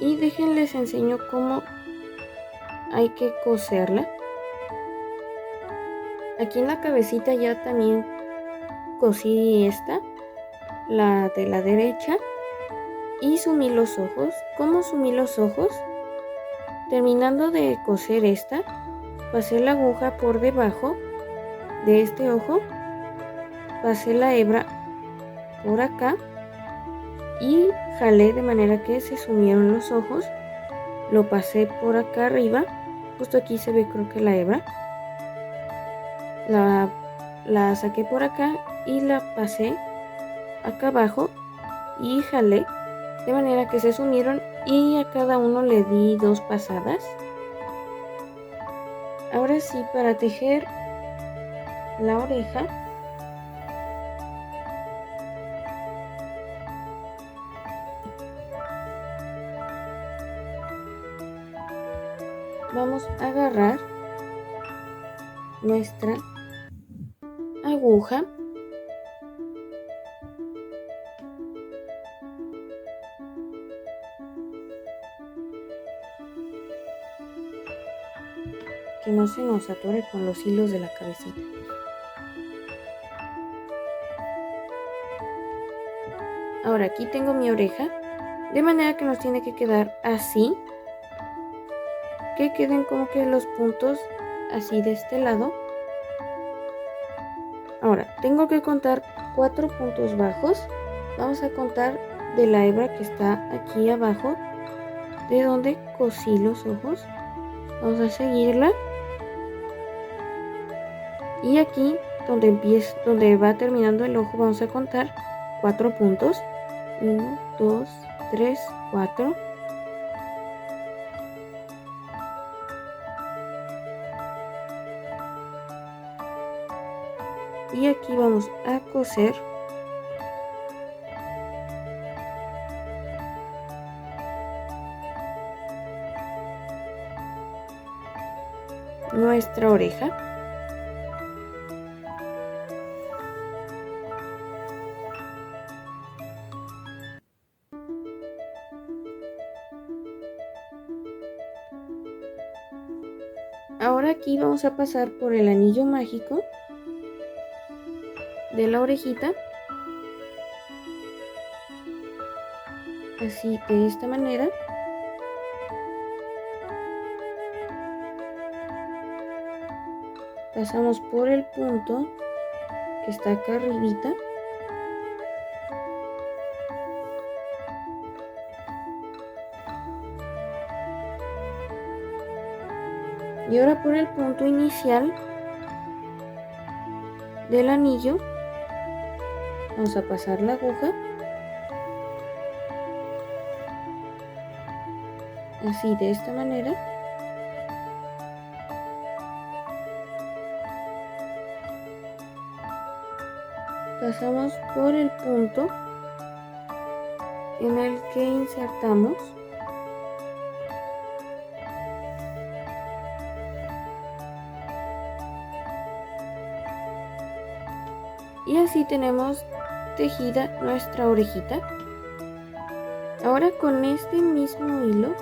Y déjenles enseño cómo hay que coserla. Aquí en la cabecita ya también cosí esta, la de la derecha, y sumí los ojos. ¿Cómo sumí los ojos? Terminando de coser esta, pasé la aguja por debajo de este ojo, pasé la hebra por acá y jalé de manera que se sumieron los ojos. Lo pasé por acá arriba, justo aquí se ve creo que la hebra. La saqué por acá y la pasé acá abajo y jalé de manera que se sumieron y a cada uno le di 2 pasadas. Ahora sí, para tejer la oreja vamos a agarrar nuestra aguja que no se nos atore con los hilos de la cabecita. Ahora aquí tengo mi oreja, de manera que nos tiene que quedar así, que queden como que los puntos así de este lado. Ahora tengo que contar 4 puntos bajos. Vamos a contar de la hebra que está aquí abajo, de donde cosí los ojos. Vamos a seguirla y aquí donde va terminando el ojo vamos a contar 4 puntos. 1, 2, 3, 4. Y aquí vamos a coser nuestra oreja. Ahora aquí vamos a pasar por el anillo mágico de la orejita, así de esta manera. Pasamos por el punto que está acá arribita. Y ahora por el punto inicial del anillo Vamos a pasar la aguja así, de esta manera. Pasamos por el punto en el que insertamos y así tenemos tejida nuestra orejita. Ahora con este mismo hilo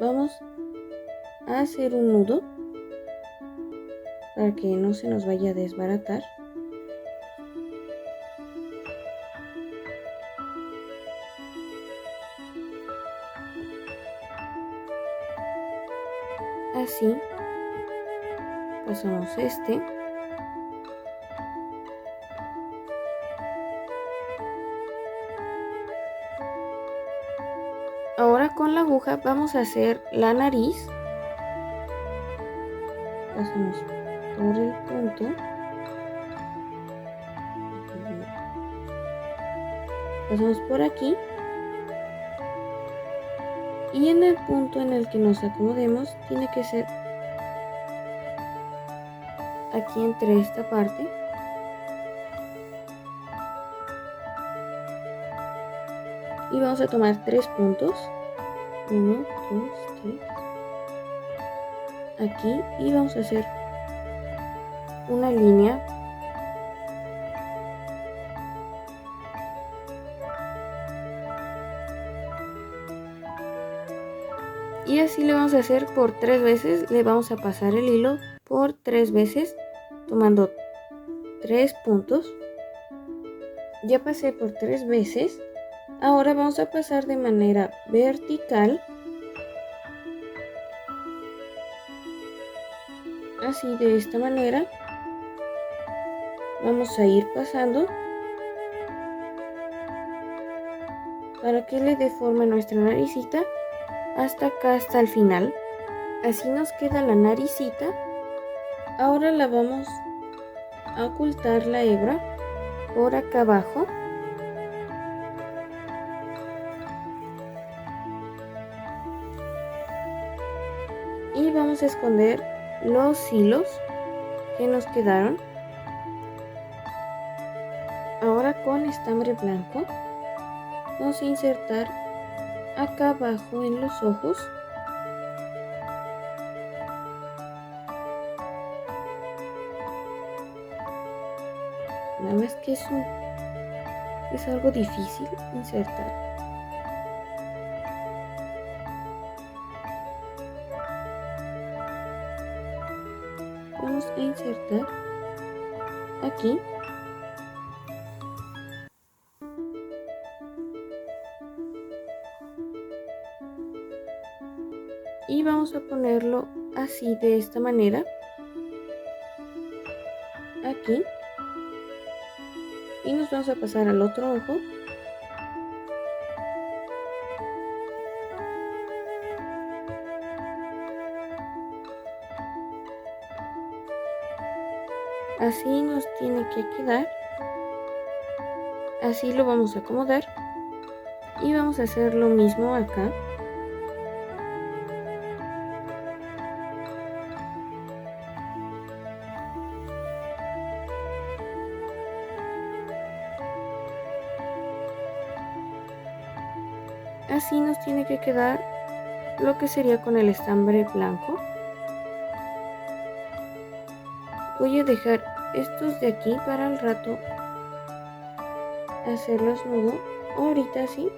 vamos a hacer un nudo para que no se nos vaya a desbaratar. Así pasamos este. Ahora con la aguja vamos a hacer la nariz. Pasamos por el punto. Pasamos por aquí. Y en el punto en el que nos acomodemos tiene que ser aquí entre esta parte. Y vamos a tomar 3 puntos. 1, 2, 3. Aquí. Y vamos a hacer una línea. Y así le vamos a hacer por 3 veces. Le vamos a pasar el hilo por 3 veces, tomando 3 puntos. Ya pasé por 3 veces. Ahora vamos a pasar de manera vertical, así, de esta manera. Vamos a ir pasando para que le dé forma a nuestra naricita hasta acá, hasta el final. Así nos queda la naricita. Ahora la vamos a ocultar la hebra por acá abajo. Y vamos a esconder los hilos que nos quedaron. Ahora con estambre blanco vamos a insertar acá abajo en los ojos. Nada más que es algo difícil insertar. Vamos a insertar aquí. Y vamos a ponerlo así, de esta manera. Aquí. Y nos vamos a pasar al otro ojo. Así nos tiene que quedar. Así lo vamos a acomodar. Y vamos a hacer lo mismo acá. Así nos tiene que quedar lo que sería con el estambre blanco. Voy a dejar estos de aquí para el rato hacerlos nudo. Ahorita sí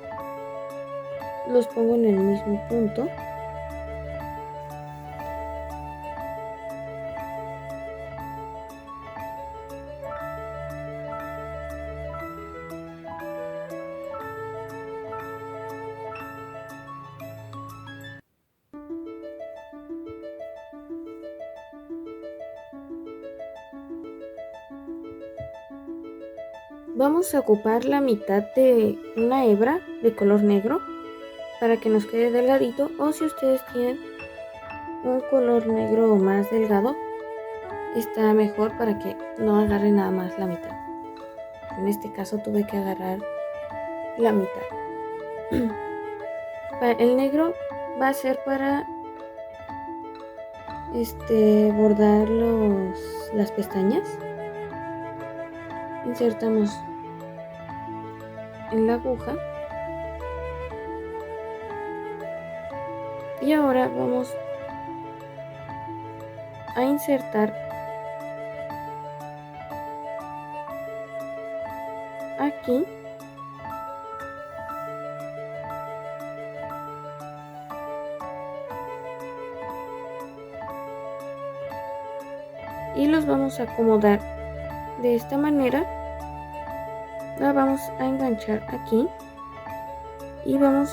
los pongo en el mismo punto. Vamos a ocupar la mitad de una hebra de color negro para que nos quede delgadito, o si ustedes tienen un color negro más delgado, está mejor para que no agarre nada más la mitad. En este caso tuve que agarrar la mitad. El negro va a ser para bordar las pestañas. Insertamos en la aguja y ahora vamos a insertar aquí y los vamos a acomodar de esta manera. La vamos a enganchar aquí y vamos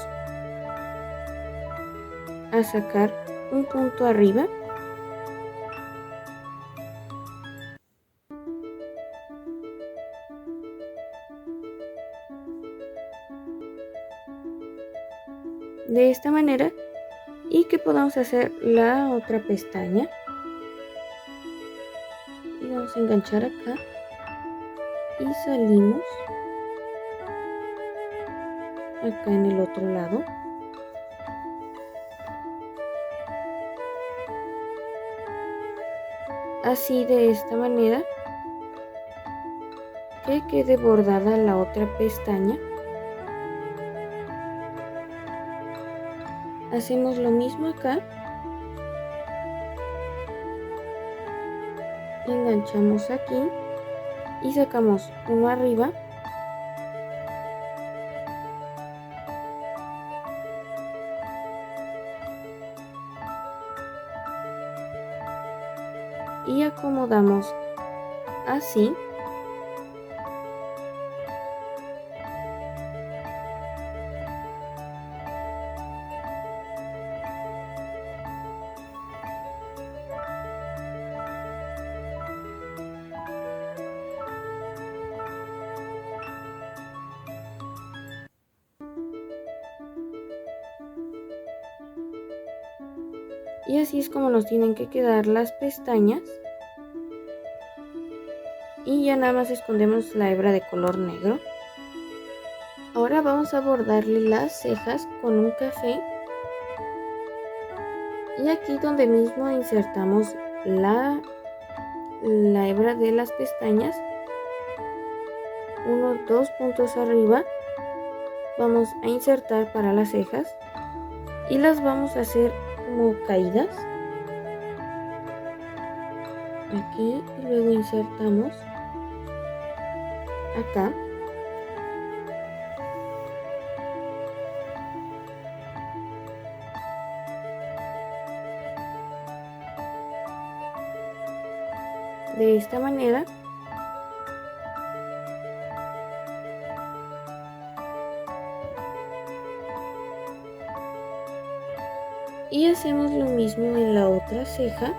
a sacar un punto arriba de esta manera y que podamos hacer la otra pestaña y vamos a enganchar acá y salimos acá en el otro lado. Así de esta manera que quede bordada la otra pestaña. Hacemos lo mismo acá. Enganchamos aquí y sacamos uno arriba. Y acomodamos así. Y así es como nos tienen que quedar las pestañas. Y ya nada más escondemos la hebra de color negro. Ahora vamos a bordarle las cejas con un café. Y aquí donde mismo insertamos la hebra de las pestañas, unos 2 puntos arriba, vamos a insertar para las cejas y las vamos a hacer como caídas. Aquí y luego insertamos acá. De esta manera. Y hacemos lo mismo en la otra ceja.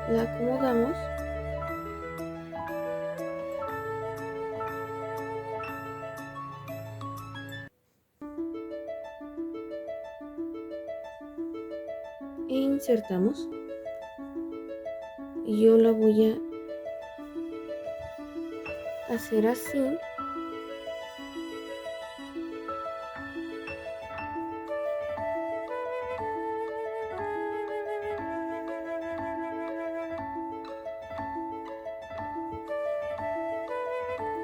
La acomodamos. E insertamos. Y yo la voy a hacer así.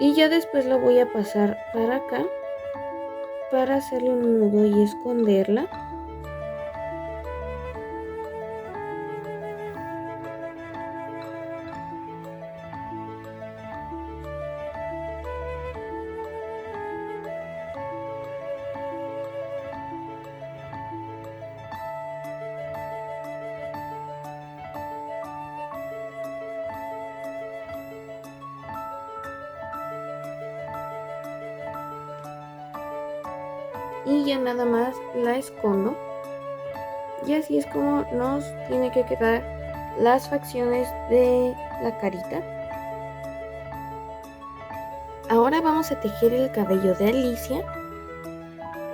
Y ya después la voy a pasar para acá para hacerle un nudo y esconderla. Y ya nada más la escondo. Y así es como nos tiene que quedar las facciones de la carita. Ahora vamos a tejer el cabello de Alicia.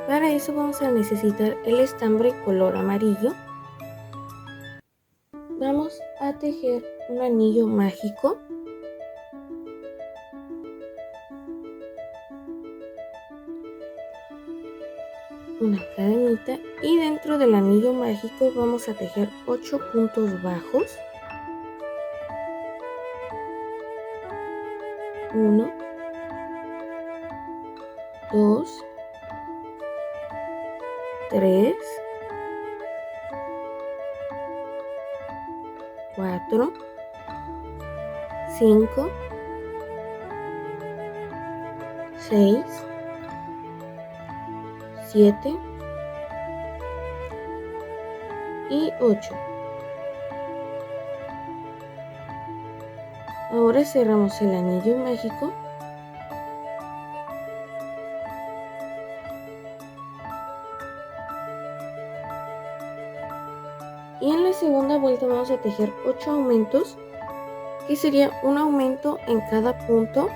Para eso vamos a necesitar el estambre color amarillo. Vamos a tejer un anillo mágico. Una cadenita y dentro del anillo mágico vamos a tejer 8 puntos bajos. 1, 2, 3, 4, 5, 6, 7 y 8. Ahora cerramos el anillo mágico y en la segunda vuelta vamos a tejer 8 aumentos, que sería un aumento en cada punto,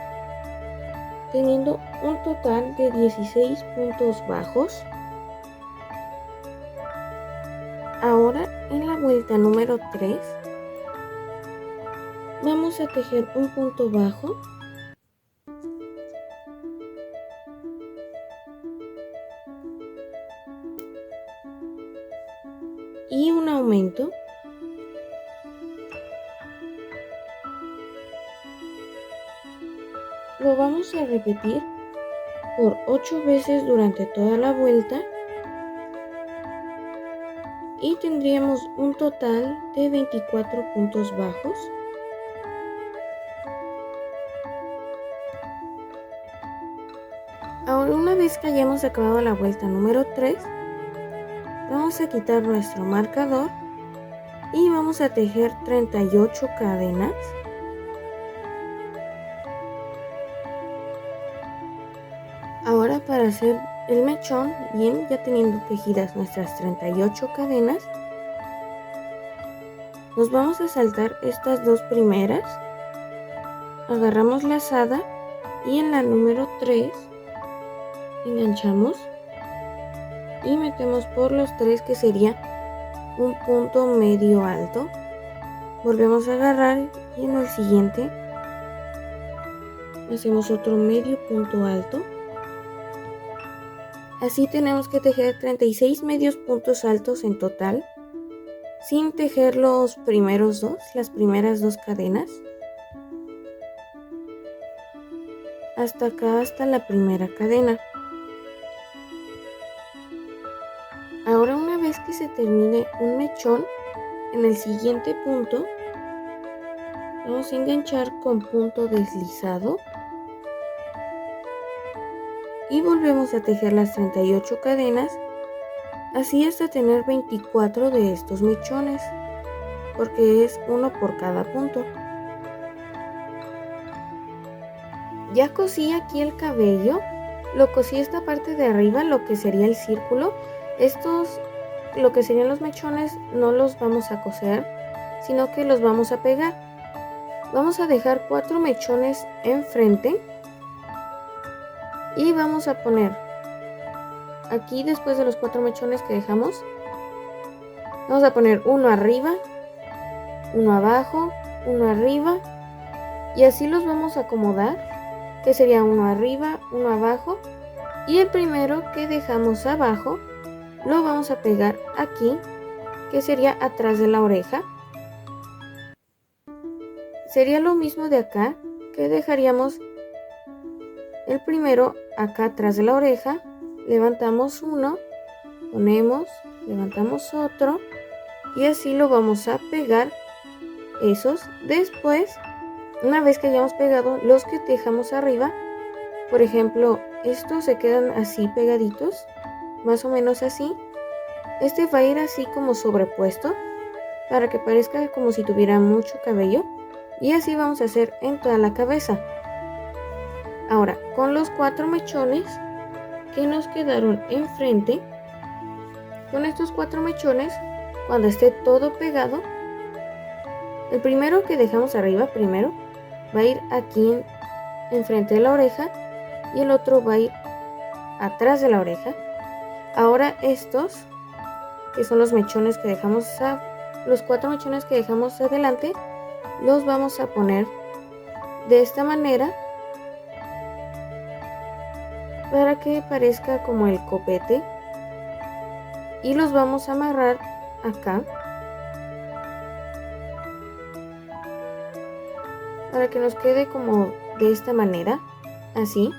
teniendo un total de 16 puntos bajos. Ahora en la vuelta número 3 vamos a tejer un punto bajo y un aumento. Lo vamos a repetir por 8 veces durante toda la vuelta y tendríamos un total de 24 puntos bajos. Ahora, una vez que hayamos acabado la vuelta número 3, vamos a quitar nuestro marcador y vamos a tejer 38 cadenas. Ahora, para hacer el mechón, bien, ya teniendo tejidas nuestras 38 cadenas, nos vamos a saltar estas dos primeras, agarramos lazada y en la número 3 enganchamos y metemos por los 3, que sería un punto medio alto. Volvemos a agarrar y en el siguiente hacemos otro medio punto alto. Así tenemos que tejer 36 medios puntos altos en total, sin tejer los primeros dos, las primeras dos cadenas, hasta acá, hasta la primera cadena. Ahora, una vez que se termine un mechón, en el siguiente punto vamos a enganchar con punto deslizado y volvemos a tejer las 38 cadenas, así hasta tener 24 de estos mechones, porque es uno por cada punto. Ya cosí aquí el cabello, lo cosí esta parte de arriba, lo que sería el círculo. Estos, lo que serían los mechones, no los vamos a coser, sino que los vamos a pegar. Vamos a dejar 4 mechones enfrente y vamos a poner aquí, después de los 4 mechones que dejamos, vamos a poner uno arriba, uno abajo, uno arriba, y así los vamos a acomodar, que sería uno arriba, uno abajo, y el primero que dejamos abajo lo vamos a pegar aquí, que sería atrás de la oreja. Sería lo mismo de acá, que dejaríamos el primero acá atrás de la oreja, levantamos uno, ponemos, levantamos otro y así lo vamos a pegar esos. Después, una vez que hayamos pegado los que dejamos arriba, por ejemplo, estos se quedan así pegaditos, más o menos así. Este va a ir así como sobrepuesto para que parezca como si tuviera mucho cabello, y así vamos a hacer en toda la cabeza. Ahora, con los 4 mechones que nos quedaron enfrente, con estos 4 mechones, cuando esté todo pegado, el primero que dejamos arriba primero va a ir aquí enfrente de la oreja y el otro va a ir atrás de la oreja. Ahora estos, que son los mechones que dejamos, los 4 mechones que dejamos adelante, los vamos a poner de esta manera para que parezca como el copete, y los vamos a amarrar acá para que nos quede como de esta manera, así.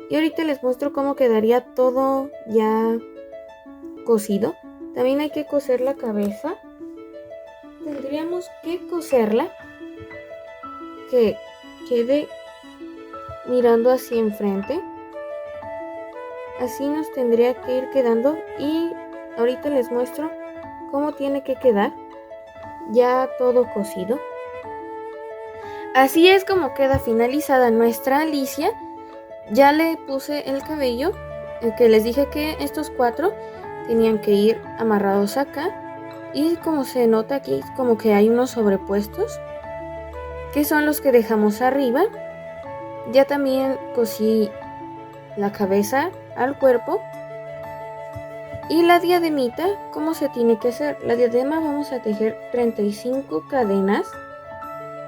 Y ahorita les muestro cómo quedaría todo ya cosido. También hay que coser la cabeza. Tendríamos que coserla que quede mirando hacia enfrente. Así nos tendría que ir quedando, y ahorita les muestro cómo tiene que quedar ya todo cosido. Así es como queda finalizada nuestra Alicia. Ya le puse el cabello, el que les dije que estos 4 tenían que ir amarrados acá, y como se nota aquí como que hay unos sobrepuestos que son los que dejamos arriba. Ya también cosí la cabeza al cuerpo. Y la diademita, ¿cómo se tiene que hacer? La diadema vamos a tejer 35 cadenas.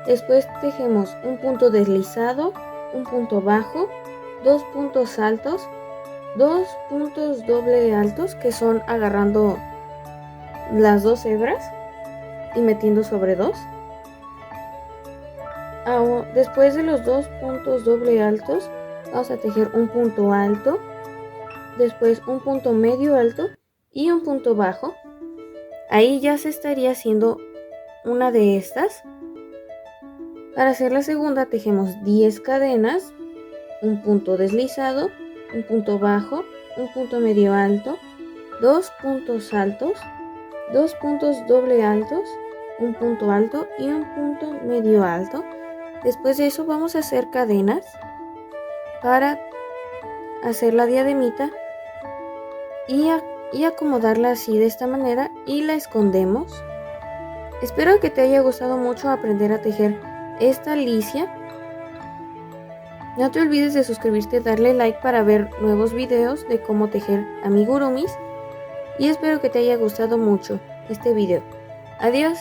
Después tejemos un punto deslizado, un punto bajo, 2 puntos altos, 2 puntos doble altos, que son agarrando las 2 hebras y metiendo sobre 2. Después de los 2 puntos doble altos, vamos a tejer un punto alto, después un punto medio alto y un punto bajo. Ahí ya se estaría haciendo una de estas. Para hacer la segunda tejemos 10 cadenas, un punto deslizado, un punto bajo, un punto medio alto, 2 puntos altos, 2 puntos doble altos, un punto alto y un punto medio alto. Después de eso vamos a hacer cadenas para hacer la diademita y acomodarla así de esta manera, y la escondemos. Espero que te haya gustado mucho aprender a tejer esta Alicia. No te olvides de suscribirte, darle like para ver nuevos videos de cómo tejer amigurumis, y espero que te haya gustado mucho este video. Adiós.